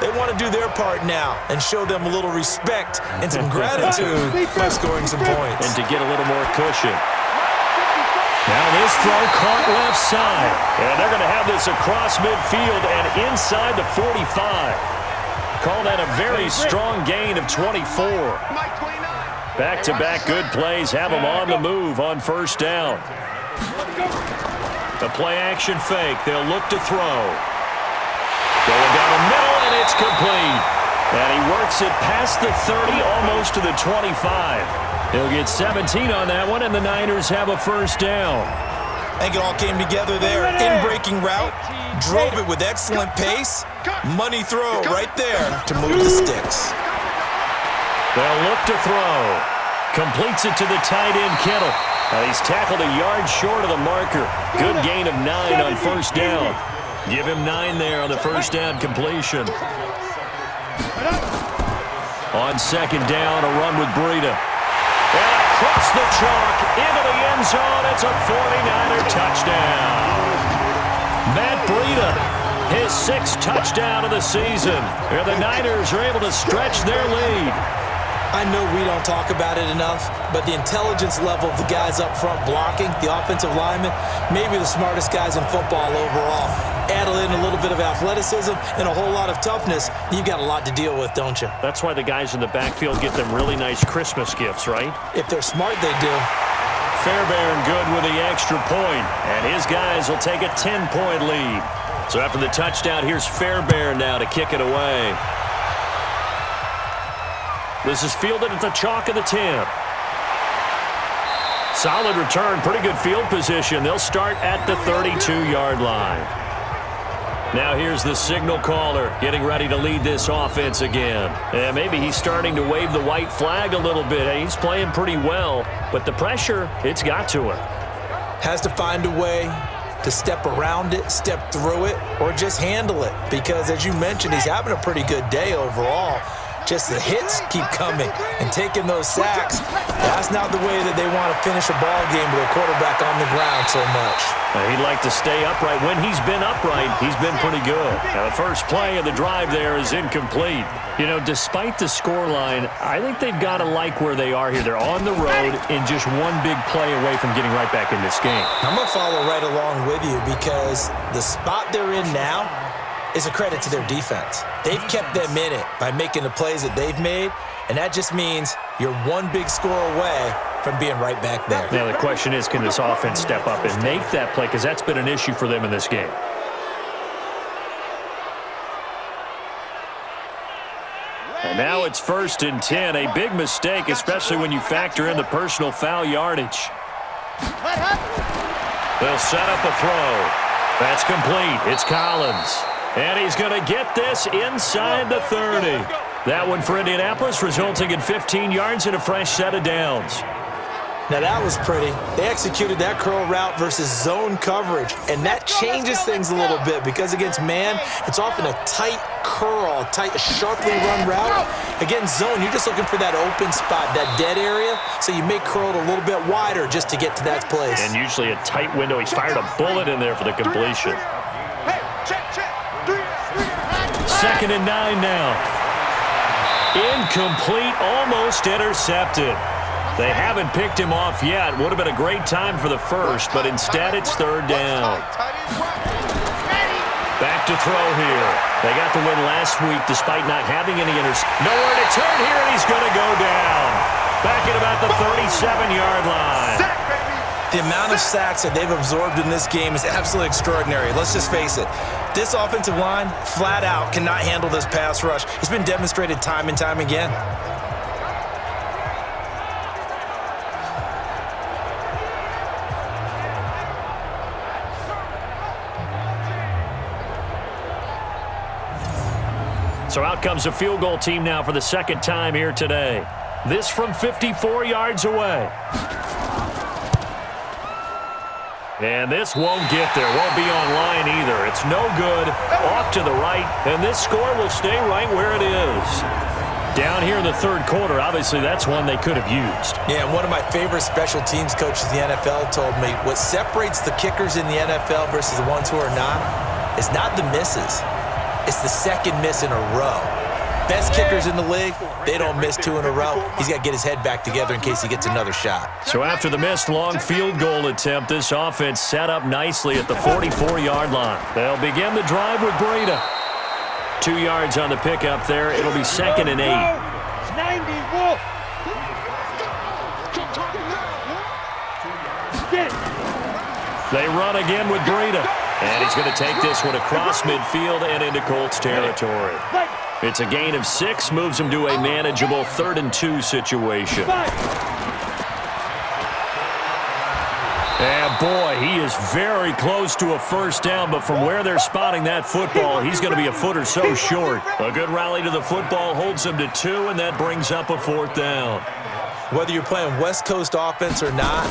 They want to do their part now and show them a little respect and some gratitude by scoring some points. And to get a little more cushion. Now this throw caught left side. And they're going to have this across midfield and inside the 45. Call that a very strong gain of 24. Back-to-back good plays have them on the move on 1st down. The play-action fake. They'll look to throw. Going down the middle, and it's complete. And he works it past the 30, almost to the 25. He'll get 17 on that one, and the Niners have a 1st down. I think it all came together there. In-breaking route, drove it with excellent pace. Money throw right there to move the sticks. They'll look to throw. Completes it to the tight end, Kittle. And he's tackled a yard short of the marker. Good gain of 9 on 1st down. Give him 9 there on the 1st down completion. On 2nd down, a run with Breida. And across the chalk, into the end zone, it's a 49er touchdown. Matt Breida, his 6th touchdown of the season. And the Niners are able to stretch their lead. I know we don't talk about it enough, but the intelligence level of the guys up front blocking, the offensive linemen, maybe the smartest guys in football overall. Add in a little bit of athleticism and a whole lot of toughness, you've got a lot to deal with, don't you? That's why the guys in the backfield get them really nice Christmas gifts, right? If they're smart, they do. Fairbairn good with the extra point, and his guys will take a 10-point lead. So after the touchdown, here's Fairbairn now to kick it away. This is fielded at the chalk of the 10. Solid return, pretty good field position. They'll start at the 32-yard line. Now here's the signal caller getting ready to lead this offense again. And maybe he's starting to wave the white flag a little bit. He's playing pretty well, but the pressure, it's got to him. Has to find a way to step around it, step through it, or just handle it. Because as you mentioned, he's having a pretty good day overall. Just the hits keep coming and taking those sacks. That's not the way that they want to finish a ball game with a quarterback on the ground so much. He'd like to stay upright. When he's been upright, he's been pretty good. Now, the first play of the drive there is incomplete. You know, despite the scoreline, I think they've got to like where they are here. They're on the road and just one big play away from getting right back in this game. I'm going to follow right along with you because the spot they're in now is a credit to their defense. They've kept them in it by making the plays that they've made, and that just means you're one big score away from being right back there. Now, the question is, can this offense step up and make that play? Because that's been an issue for them in this game. And now it's 1st and 10. A big mistake, especially when you factor in the personal foul yardage. They'll set up a throw. That's complete. It's Collins. And he's going to get this inside the 30. That one for Indianapolis, resulting in 15 yards and a fresh set of downs. Now that was pretty. They executed that curl route versus zone coverage, and that changes things a little bit because against man, it's often a tight curl, tight, sharply run route. Against zone, you're just looking for that open spot, that dead area, so you make curl a little bit wider just to get to that place. And usually a tight window. He's fired a bullet in there for the completion. 2nd and 9 now. Incomplete, almost intercepted. They haven't picked him off yet. Would have been a great time for the first, but instead it's 3rd down. Back to throw here. They got the win last week despite not having any interceptions. Nowhere to turn here, and he's going to go down. Back at about the 37-yard line. The amount of sacks that they've absorbed in this game is absolutely extraordinary. Let's just face it. This offensive line, flat out, cannot handle this pass rush. It's been demonstrated time and time again. So out comes a field goal team now for the 2nd time here today. This from 54 yards away. And this won't get there. Won't be on line either. It's no good. Off to the right. And this score will stay right where it is. Down here in the 3rd quarter, obviously that's one they could have used. Yeah, and one of my favorite special teams coaches in the NFL told me what separates the kickers in the NFL versus the ones who are not is not the misses. It's the second miss in a row. Best kickers in the league, they don't miss 2 in a row. He's got to get his head back together in case he gets another shot. So after the missed long field goal attempt, this offense set up nicely at the 44-yard line. They'll begin the drive with Breida. 2 yards on the pickup there. It'll be 2nd and 8. 90 Wolf. They run again with Breida. And he's going to take this one across midfield and into Colts territory. It's a gain of 6, moves him to a manageable 3rd and 2 situation. And boy, he is very close to a first down, but from where they're spotting that football, he's going to be a foot or so short. A good rally to the football holds him to 2, and that brings up a 4th down. Whether you're playing West Coast offense or not,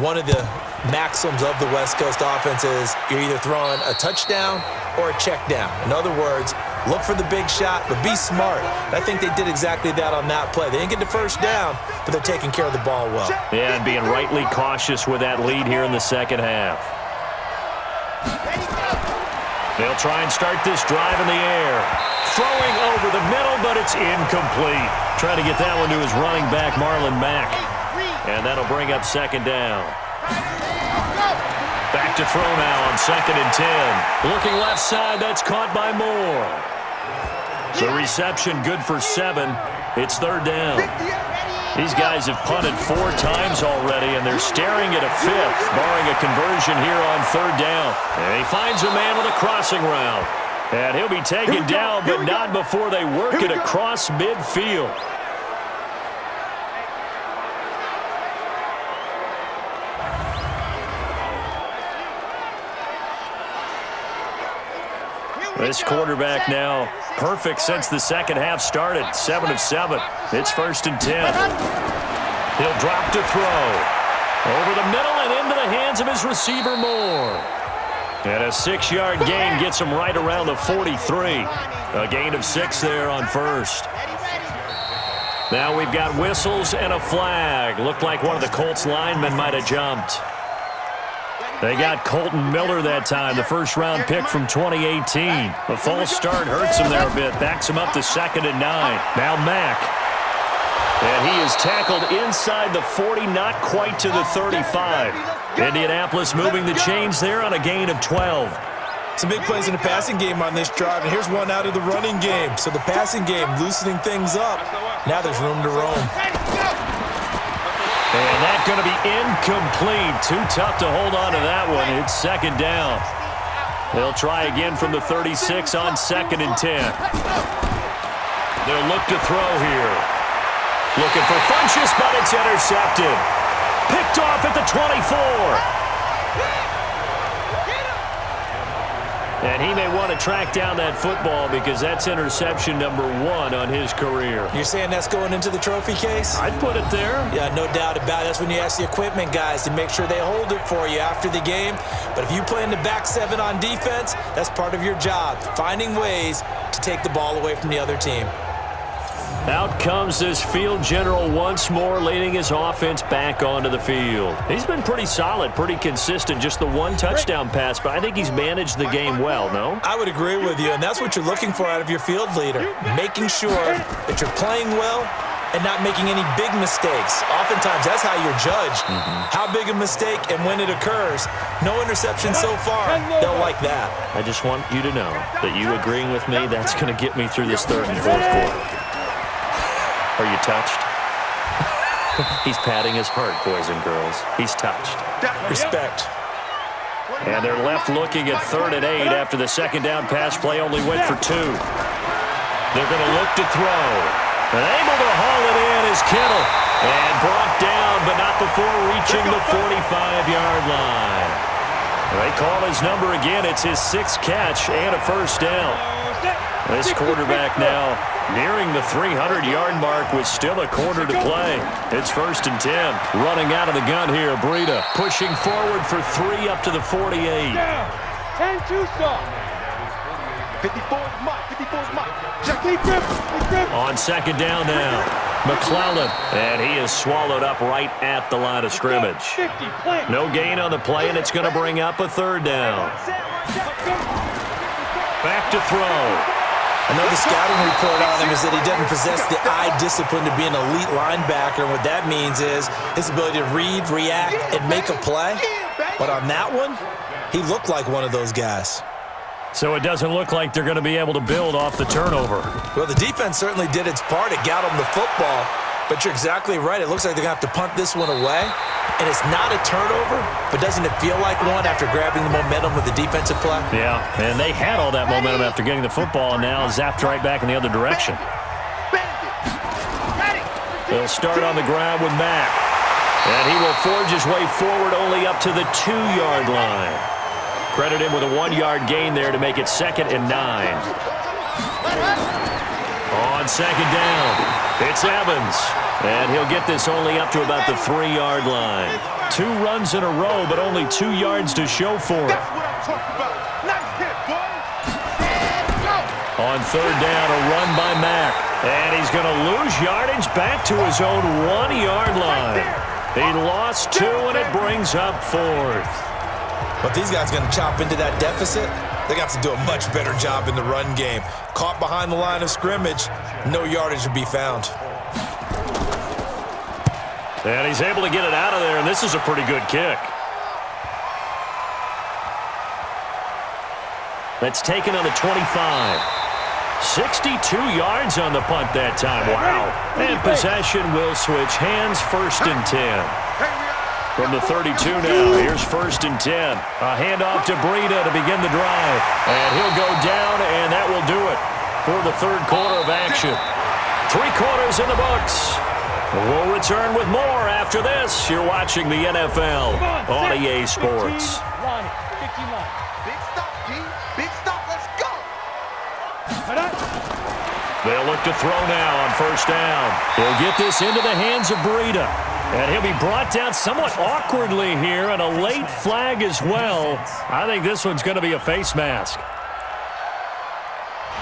one of the maxims of the West Coast offense is you're either throwing a touchdown or a check down. In other words, look for the big shot, but be smart. I think they did exactly that on that play. They didn't get the first down, but they're taking care of the ball well. Yeah, and being rightly cautious with that lead here in the 2nd half. They'll try and start this drive in the air. Throwing over the middle, but it's incomplete. Trying to get that one to his running back, Marlon Mack. And that'll bring up 2nd down. Back to throw now on 2nd and 10. Looking left side, that's caught by Moore. The reception good for 7. It's 3rd down. These guys have punted 4 times already, and they're staring at a 5th, barring a conversion here on 3rd down. And he finds a man with a crossing route. And he'll be taken down, but not before they work it across midfield. This quarterback now perfect since the second half started. 7 of 7. It's 1st and 10. He'll drop to throw. Over the middle and into the hands of his receiver Moore. And a 6-yard gain gets him right around the 43. A gain of 6 there on 1st. Now we've got whistles and a flag. Looked like one of the Colts linemen might have jumped. They got Colton Miller that time, the first-round pick from 2018. The false start hurts him there a bit. Backs him up to 2nd and 9. Now Mack. And he is tackled inside the 40, not quite to the 35. Indianapolis moving the chains there on a gain of 12. Some big plays in the passing game on this drive, and here's one out of the running game. So the passing game loosening things up. Now there's room to roam. And that's going to be incomplete. Too tough to hold on to that one. It's 2nd down. They'll try again from the 36 on 2nd and 10. They'll look to throw here. Looking for Funchess, but it's intercepted. Picked off at the 24. And he may want to track down that football because that's interception number 1 on his career. You're saying that's going into the trophy case? I'd put it there. Yeah, no doubt about it. That's when you ask the equipment guys to make sure they hold it for you after the game. But if you play in the back 7 on defense, that's part of your job, finding ways to take the ball away from the other team. Out comes this field general once more, leading his offense back onto the field. He's been pretty solid, pretty consistent, just the 1 touchdown pass, but I think he's managed the game well, no? I would agree with you, and that's what you're looking for out of your field leader, making sure that you're playing well and not making any big mistakes. Oftentimes, that's how you're judged. How big a mistake and when it occurs. No interception so far. They'll like that. I just want you to know that you agreeing with me, that's going to get me through this 3rd and 4th quarter. Are you touched? He's patting his heart, boys and girls. He's touched. Respect. And they're left looking at 3rd and 8 after the 2nd down pass play only went for 2. They're going to look to throw. And able to haul it in is Kittle. And brought down, but not before reaching the 45-yard line. They call his number again. It's his 6th catch and a 1st down. This quarterback now nearing the 300-yard mark with still a quarter to play. It's 1st and 10. Running out of the gun here, Breida pushing forward for 3 up to the 48. 10-2 stop. 54's Mike. 54's Mike. On 2nd down now, McClellan, and he is swallowed up right at the line of scrimmage. No gain on the play, and it's going to bring up a 3rd down. Back to throw. I know the scouting report on him is that he doesn't possess the eye discipline to be an elite linebacker. And what that means is his ability to read, react, and make a play. But on that one, he looked like one of those guys. So it doesn't look like they're going to be able to build off the turnover. Well, the defense certainly did its part. It got them the football. But you're exactly right. It looks like they're going to have to punt this one away. And it's not a turnover, but doesn't it feel like one after grabbing the momentum with the defensive play? Yeah, and they had all that momentum after getting the football and now zapped right back in the other direction. They'll start on the ground with Mack. And he will forge his way forward only up to the 2-yard line. Credit him with a 1-yard gain there to make it 2nd and 9. On 2nd down, it's Evans. And he'll get this only up to about the 3-yard line. 2 runs in a row, but only 2 yards to show for it. On 3rd down, a run by Mack. And he's going to lose yardage back to his own 1-yard line. He lost 2, and it brings up 4th. But these guys going to chop into that deficit? They're going to have to do a much better job in the run game. Caught behind the line of scrimmage, no yardage to be found. And he's able to get it out of there, and this is a pretty good kick. That's taken on the 25. 62 yards on the punt that time. Wow. And possession will switch hands. 1st and 10. From the 32 now, here's 1st and 10. A handoff to Breida to begin the drive. And he'll go down, and that will do it for the 3rd quarter of action. 3 quarters in the books. We'll return with more after this. You're watching the NFL on EA Sports. Big stop, D. Big stop. Let's go. They'll look to throw now on first down. He'll get this into the hands of Breida. And he'll be brought down somewhat awkwardly here, and a late flag as well. I think this one's going to be a face mask.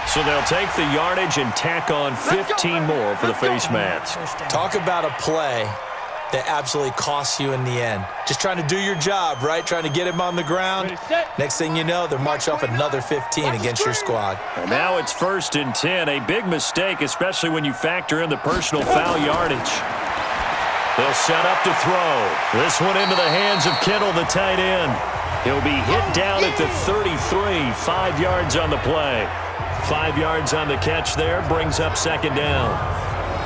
So they'll take the yardage and tack on 15 more for the face mask. Talk about a play that absolutely costs you in the end. Just trying to do your job, right? Trying to get him on the ground. Next thing you know, they're marching off another 15 against your squad. And now it's 1st and 10. A big mistake, especially when you factor in the personal foul yardage. They'll set up to throw. This one into the hands of Kittle, the tight end. He'll be hit down at the 33, 5 yards on the play. 5 yards on the catch there, brings up 2nd down.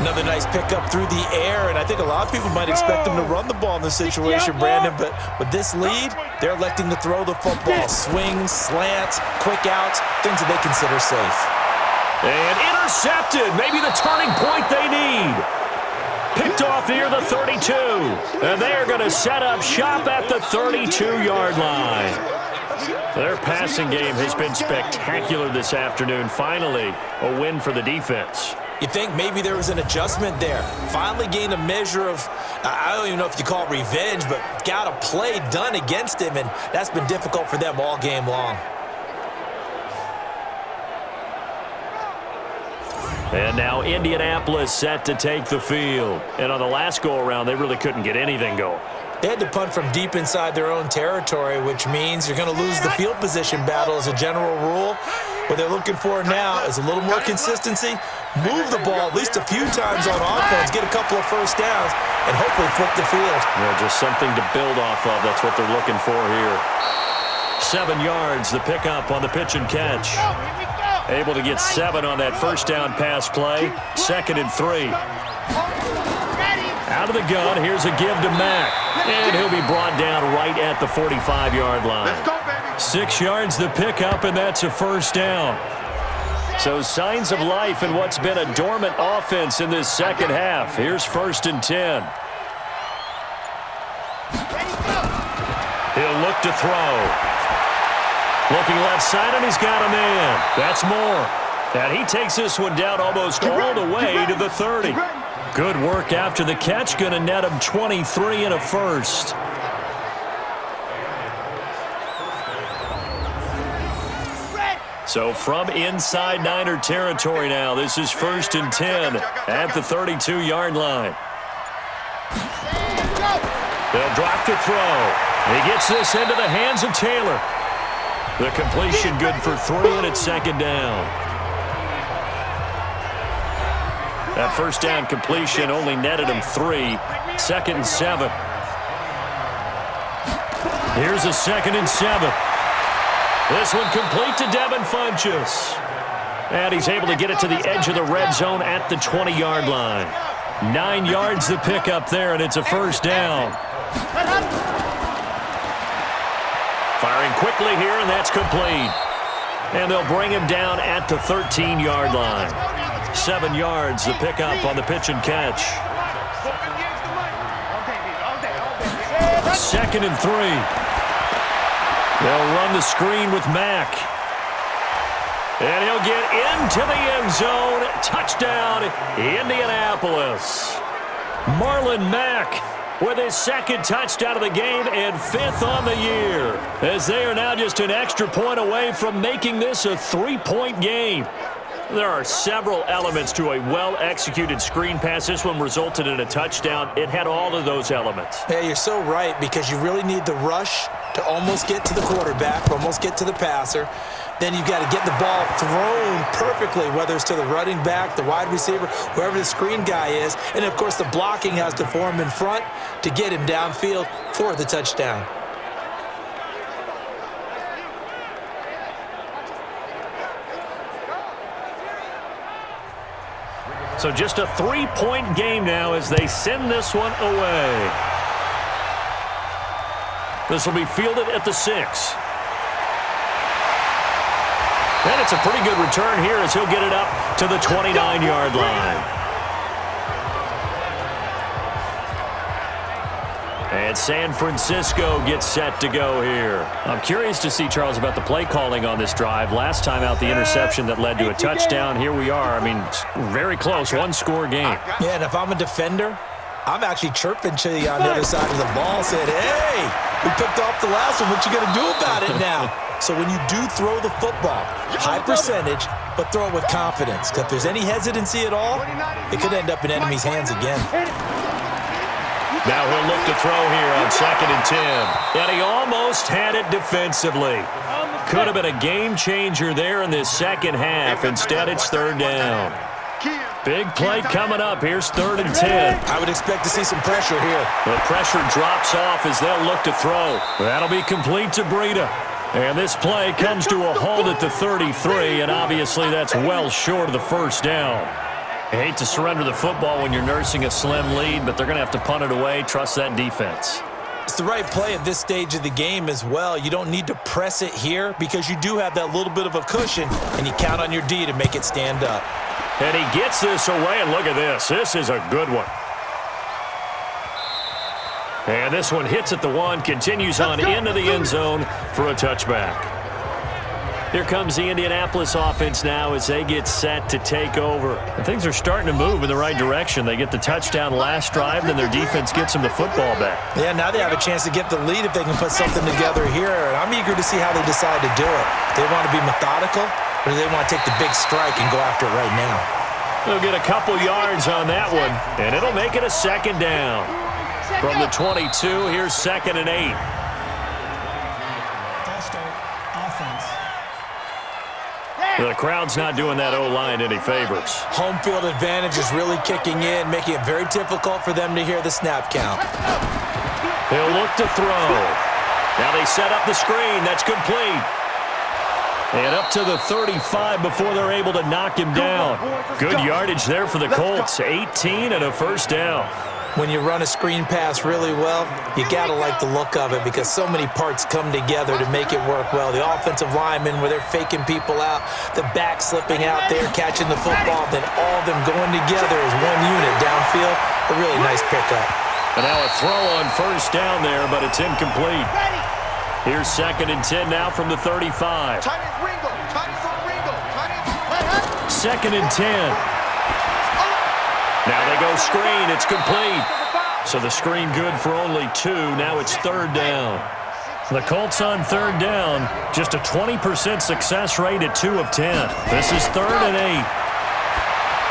Another nice pickup through the air, and I think a lot of people might expect them to run the ball in this situation, Brandon, but with this lead, they're electing to throw the football. Swings, slants, quick outs, things that they consider safe. And intercepted, maybe the turning point they need. Picked off near the 32, and they're going to set up shop at the 32-yard line. Their passing game has been spectacular this afternoon. Finally, a win for the defense. You think maybe there was an adjustment there. Finally gained a measure of, I don't even know if you call it revenge, but got a play done against him, and that's been difficult for them all game long. And now Indianapolis set to take the field. And on the last go-around, they really couldn't get anything going. They had to punt from deep inside their own territory, which means you're going to lose the field position battle as a general rule. What they're looking for now is a little more consistency, move the ball at least a few times on offense, get a couple of first downs, and hopefully flip the field. Yeah, just something to build off of. That's what they're looking for here. 7 yards, the pickup on the pitch and catch. Able to get 7 on that first down pass play. 2nd and 3. Out of the gun, here's a give to Mack. And he'll be brought down right at the 45-yard line. 6 yards the pickup, and that's a first down. So signs of life in what's been a dormant offense in this second half. Here's 1st and 10. He'll look to throw. Looking left side, and he's got a man. That's more. And he takes this one down almost all the way to the 30. Good work after the catch. Going to net him 23 and a first. So from inside Niner territory now, this is 1st and 10 at the 32-yard line. They'll drop to throw. He gets this into the hands of Taylor. The completion good for 3, and it's 2nd down. That first down completion only netted him 3. 2nd and 7. Here's a 2nd and 7. This one complete to Devin Funchess. And he's able to get it to the edge of the red zone at the 20-yard line. 9 yards the pickup there, and it's a first down. Firing quickly here, and that's complete. And they'll bring him down at the 13-yard line. 7 yards, the pickup on the pitch and catch. 2nd and 3. They'll run the screen with Mack. And he'll get into the end zone. Touchdown, Indianapolis. Marlon Mack with his 2nd touchdown of the game and 5th on the year, as they are now just an extra point away from making this a 3-point game. There are several elements to a well-executed screen pass. This one resulted in a touchdown. It had all of those elements. Yeah, you're so right, because you really need the rush to almost get to the quarterback, almost get to the passer. Then you've got to get the ball thrown perfectly, whether it's to the running back, the wide receiver, whoever the screen guy is. And, of course, the blocking has to form in front to get him downfield for the touchdown. So just a 3-point game now as they send this one away. This will be fielded at the 6. And it's a pretty good return here as he'll get it up to the 29-yard line. And San Francisco gets set to go here. I'm curious to see, Charles, about the play calling on this drive. Last time out, the interception that led to a touchdown. Here we are. I mean, very close, one-score game. Yeah, and if I'm a defender, I'm actually chirping to you on the other side of the ball, saying, hey, we picked off the last one. What you going to do about it now? So when you do throw the football, high percentage, but throw it with confidence. Because if there's any hesitancy at all, it could end up in enemy's hands again. Now he'll look to throw here on 2nd and 10. And he almost had it defensively. Could have been a game changer there in this second half. Instead, it's 3rd down. Big play coming up. Here's 3rd and 10. I would expect to see some pressure here. The pressure drops off as they'll look to throw. That'll be complete to Breida. And this play comes to a halt at the 33, and obviously that's well short of the 1st down. I hate to surrender the football when you're nursing a slim lead, but they're going to have to punt it away. Trust that defense. It's the right play at this stage of the game as well. You don't need to press it here because you do have that little bit of a cushion, and you count on your D to make it stand up. And he gets this away, and look at this. This is a good one. And this one hits at the 1, continues on into the end zone for a touchback. Here comes the Indianapolis offense now as they get set to take over. And things are starting to move in the right direction. They get the touchdown last drive, then their defense gets them the football back. Yeah, now they have a chance to get the lead if they can put something together here. And I'm eager to see how they decide to do it. Do they want to be methodical, or do they want to take the big strike and go after it right now? They'll get a couple yards on that one, and it'll make it a 2nd down. From the 22, here's 2nd and 8. The crowd's not doing that O-line any favors. Home field advantage is really kicking in, making it very difficult for them to hear the snap count. He'll look to throw. Now they set up the screen. That's complete. And up to the 35 before they're able to knock him down. Good yardage there for the Colts. 18 and a 1st down. When you run a screen pass really well, you got to like the look of it because so many parts come together to make it work well. The offensive linemen, where they're faking people out, the back slipping out there, catching the football, then all of them going together as one unit downfield. A really nice pickup. And now a throw on 1st down there, but it's incomplete. Here's 2nd and 10 now from the 35. 2nd and 10. Now they go screen. It's complete. So the screen good for only 2. Now it's 3rd down. The Colts on 3rd down. Just a 20% success rate at 2 of 10. This is 3rd and 8.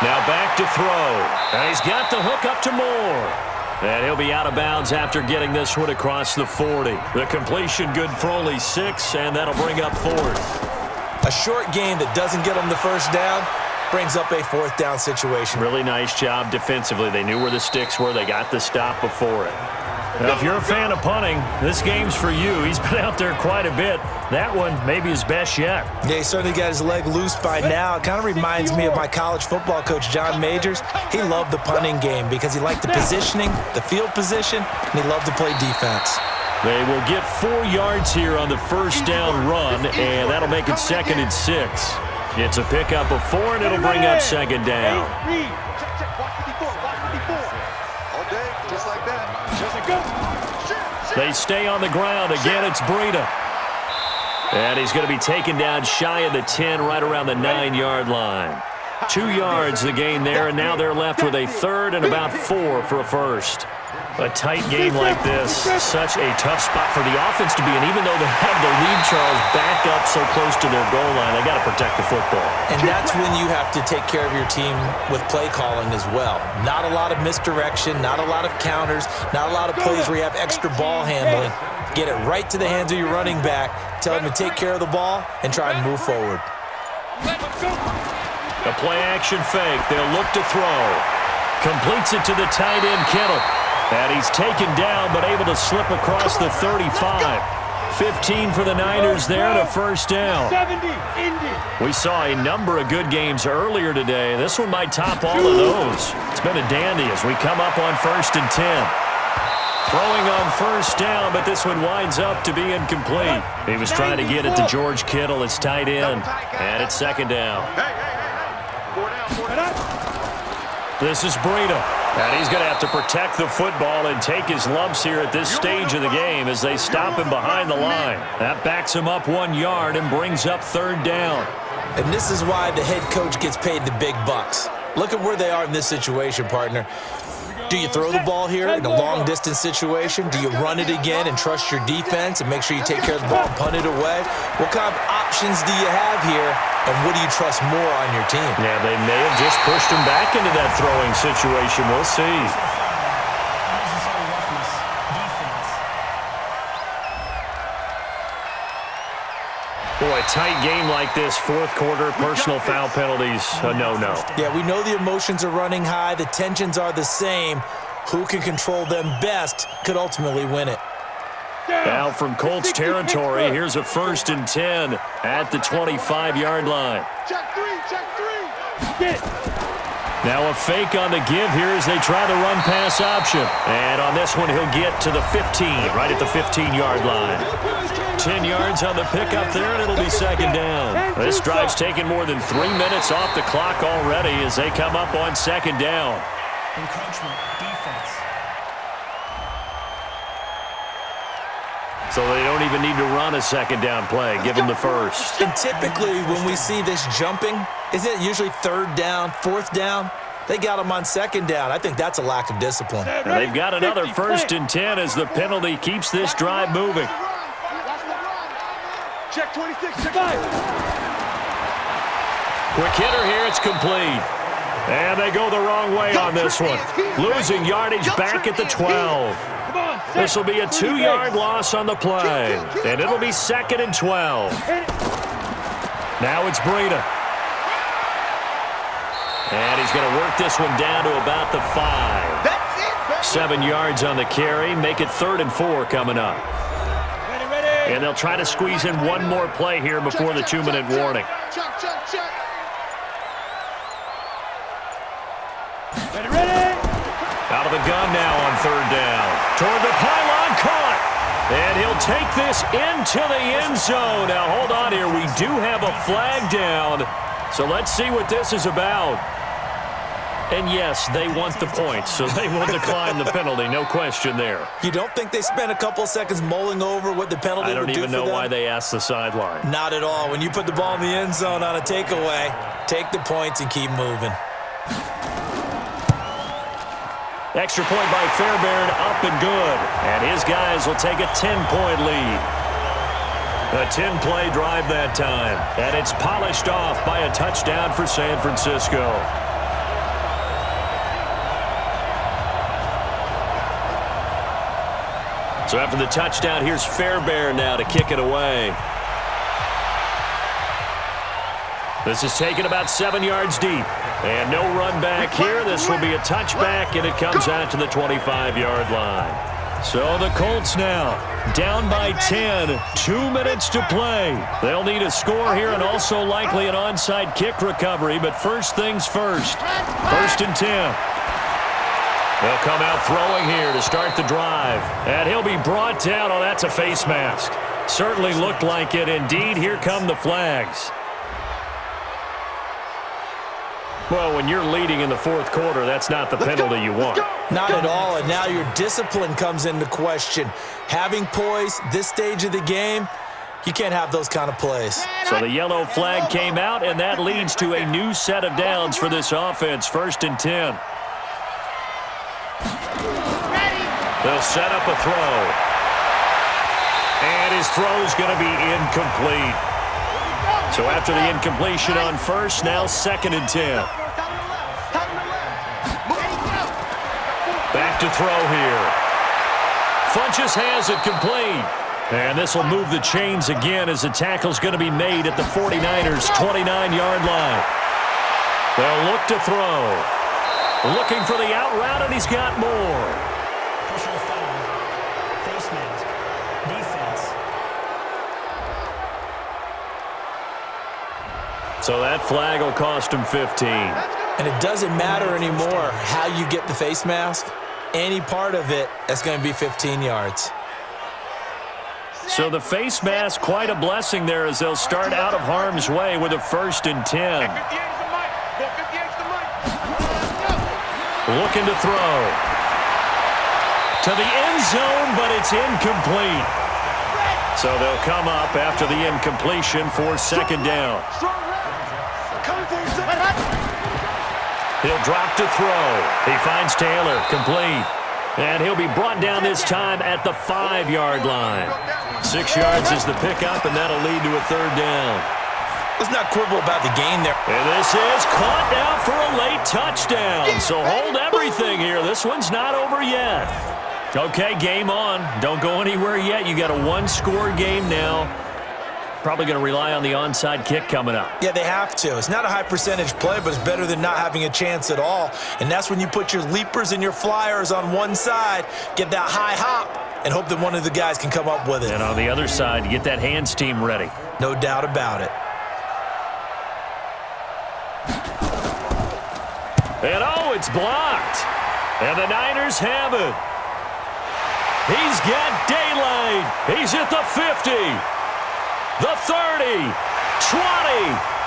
Now back to throw. And he's got the hook up to Moore. And he'll be out of bounds after getting this one across the 40. The completion good for only 6, and that'll bring up 4th. A short game that doesn't get them the 1st down brings up a 4th down situation. Really nice job defensively. They knew where the sticks were. They got the stop before it. Now, if you're a fan of punting, this game's for you. He's been out there quite a bit. That one maybe his best yet. Yeah, he certainly got his leg loose by now. It kind of reminds me of my college football coach, John Majors. He loved the punting game because he liked the positioning, the field position, and he loved to play defense. They will get 4 yards here on the 1st down run, and that'll make it 2nd and 6. It's a pickup of 4, and it'll bring up 2nd down. They stay on the ground. Again, it's Breida. And he's going to be taken down shy of the 10, right around the 9-yard line. 2 yards the gain there, and now they're left with a 3rd and about 4 for a 1st. A tight game like this, such a tough spot for the offense to be in. Even though they have the lead, Charles, back up so close to their goal line, they got to protect the football. And that's when you have to take care of your team with play calling as well. Not a lot of misdirection, not a lot of counters, not a lot of plays where you have extra ball handling. Get it right to the hands of your running back, tell him to take care of the ball, and try and move forward. A play-action fake. They'll look to throw. Completes it to the tight end, Kittle. And he's taken down, but able to slip across the 35. 15 for the Niners there and a 1st down. We saw a number of good games earlier today. This one might top all of those. It's been a dandy as we come up on 1st and 10. Throwing on 1st down, but this one winds up to be incomplete. He was trying to get it to George Kittle, his tight end, and it's 2nd down. This is Breida. And he's going to have to protect the football and take his lumps here at this stage of the game as they stop him behind the line. That backs him up 1 yard and brings up 3rd down. And this is why the head coach gets paid the big bucks. Look at where they are in this situation, partner. Do you throw the ball here in a long-distance situation? Do you run it again and trust your defense and make sure you take care of the ball and punt it away? What kind of options do you have here, and what do you trust more on your team? Yeah, they may have just pushed him back into that throwing situation. We'll see. Boy, tight game like this, 4th quarter, personal foul penalties, a no-no. Yeah, we know the emotions are running high. The tensions are the same. Who can control them best could ultimately win it. Now from Colts territory, here's a 1st and 10 at the 25-yard line. Check 3, check 3. Now a fake on the give here as they try the run-pass option. And on this one, he'll get to the 15, right at the 15-yard line. 10 yards on the pickup there, and it'll be 2nd down. This drive's taken more than 3 minutes off the clock already as they come up on 2nd down. Encroachment, defense. So they don't even need to run a 2nd down play. Give them the 1st. And typically when we see this jumping, isn't it usually 3rd down, 4th down? They got them on 2nd down. I think that's a lack of discipline. And they've got another 1st and 10 as the penalty keeps this drive moving. Check 26, check 5. Quick hitter here, it's complete. And they go the wrong way on this one. Losing yardage back at the 12. This will be a 2-yard loss on the play. And it'll be 2nd and 12. Now it's Breida. And he's going to work this one down to about the 5. 7 yards on the carry. Make it 3rd and 4 coming up. And they'll try to squeeze in one more play here before the 2-minute warning. Check. Out of the gun now on 3rd down. Toward the pylon, caught. And he'll take this into the end zone. Now, hold on here. We do have a flag down. So let's see what this is about. And yes, they want the points, so they will decline the penalty. No question there. You don't think they spent a couple of seconds mulling over what the penalty would do for them? I don't even know why they asked the sideline. Not at all. When you put the ball in the end zone on a takeaway, take the points and keep moving. Extra point by Fairbairn, up and good. And his guys will take a 10-point lead. A 10-play drive that time. And it's polished off by a touchdown for San Francisco. So after the touchdown, here's Fairbairn now to kick it away. This is taken about 7 yards deep. And no run back here. This will be a touchback, and it comes out to the 25-yard line. So the Colts now down by 10. 2 minutes to play. They'll need a score here and also likely an onside kick recovery. But first things first. 1st and 10. They'll come out throwing here to start the drive. And he'll be brought down. Oh, that's a face mask. Certainly looked like it. Indeed, here come the flags. Well, when you're leading in the 4th quarter, that's not the penalty you want. Not at all, and now your discipline comes into question. Having poise this stage of the game, you can't have those kind of plays. So the yellow flag came out, and that leads to a new set of downs for this offense. 1st and 10. They'll set up a throw. And his throw's going to be incomplete. So after the incompletion on 1st, now 2nd and 10. Back to throw here. Funchess has it complete. And this will move the chains again as the tackle's going to be made at the 49ers' 29-yard line. They'll look to throw. Looking for the out route, and he's got more. Personal foul. Face mask. Defense. So that flag will cost him 15. And it doesn't matter anymore how you get the face mask. Any part of it, that's going to be 15 yards. So the face mask, quite a blessing there as they'll start out of harm's way with a 1st and 10. looking to throw. To the end zone, but it's incomplete. So they'll come up after the incompletion for second down. He'll drop to throw. He finds Taylor, complete. And he'll be brought down this time at the 5-yard line. 6 yards is the pickup, and that'll lead to a third down. Let's not quibble about the gain there. And this is caught now for a late touchdown. So hold everything here. This one's not over yet. Okay, game on. Don't go anywhere yet. You got a one-score game now. Probably going to rely on the onside kick coming up. Yeah, they have to. It's not a high-percentage play, but it's better than not having a chance at all. And that's when you put your leapers and your flyers on one side, get that high hop, and hope that one of the guys can come up with it. And on the other side, get that hands team ready. No doubt about it. And oh, it's blocked. And the Niners have it. He's got daylight. He's at the 50. The 30, 20,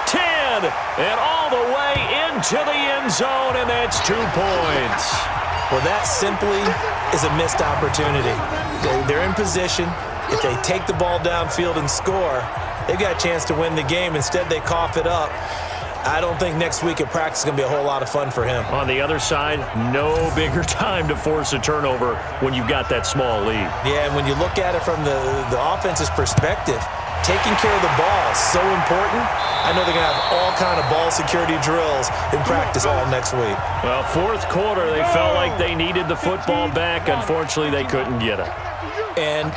10, and all the way into the end zone, and that's 2 points. Well, that simply is a missed opportunity. They're in position. If they take the ball downfield and score, they've got a chance to win the game. Instead, they cough it up. I don't think next week at practice is going to be a whole lot of fun for him. On the other side, no bigger time to force a turnover when you've got that small lead. Yeah, and when you look at it from the offense's perspective, taking care of the ball is so important. I know they're going to have all kind of ball security drills in practice all next week. Well, fourth quarter, they felt like they needed the football back. Unfortunately, they couldn't get it. And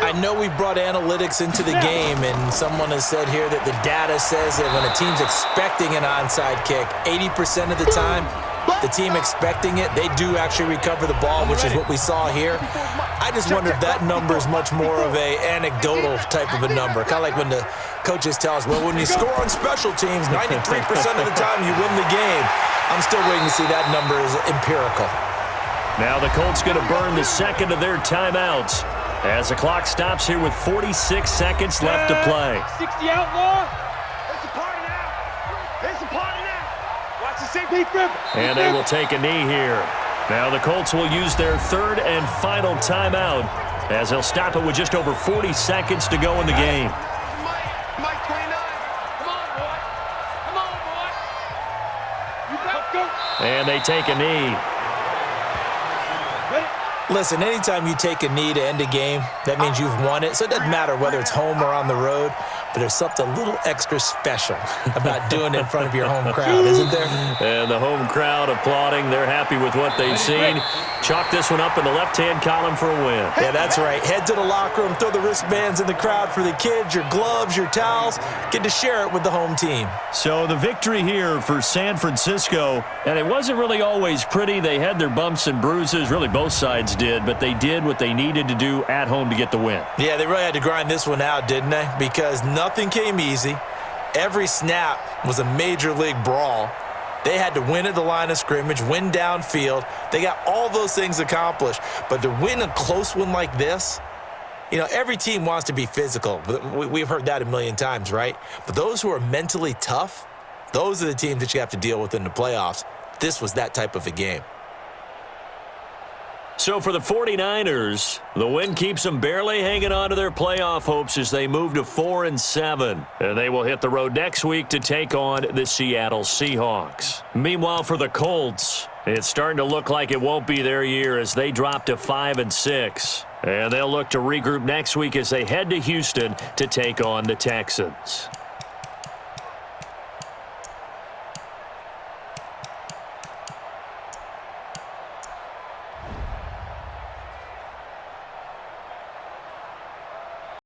I know we brought analytics into the game, and someone has said here that the data says that when a team's expecting an onside kick, 80% of the time, the team expecting it, they do actually recover the ball, which is what we saw here. I just wonder if that number is much more of a anecdotal type of a number. Kind of like when the coaches tell us, well, when you score on special teams, 93% of the time you win the game. I'm still waiting to see that number is empirical. Now the Colts going to burn the second of their timeouts as the clock stops here with 46 seconds left to play. 60 outlaw. It's a party now. It's a party now. Watch the same Pete Griffin. And they will take a knee here. Now the Colts will use their third and final timeout as they'll stop it with just over 40 seconds to go in the game. Mike 29. Come on, boy. Come on, boy. You got to go. And they take a knee. Listen, anytime you take a knee to end a game, that means you've won it. So it doesn't matter whether it's home or on the road, but there's something a little extra special about doing it in front of your home crowd, isn't there? And the home crowd applauding. They're happy with what they've seen. Chalk this one up in the left-hand column for a win. Yeah, that's right. Head to the locker room, throw the wristbands in the crowd for the kids, your gloves, your towels. Get to share it with the home team. So the victory here for San Francisco, and it wasn't really always pretty. They had their bumps and bruises. Really, both sides did, but they did what they needed to do at home to get the win. Yeah, they really had to grind this one out, didn't they? Because nothing came easy. Every snap was a major league brawl. They had to win at the line of scrimmage, win downfield. They got all those things accomplished. But to win a close one like this, you know, every team wants to be physical. We've heard that a million times, right? But those who are mentally tough, those are the teams that you have to deal with in the playoffs. This was that type of a game. So for the 49ers, the win keeps them barely hanging on to their playoff hopes as they move to 4-7. And they will hit the road next week to take on the Seattle Seahawks. Meanwhile, for the Colts, it's starting to look like it won't be their year as they drop to 5-6. And they'll look to regroup next week as they head to Houston to take on the Texans.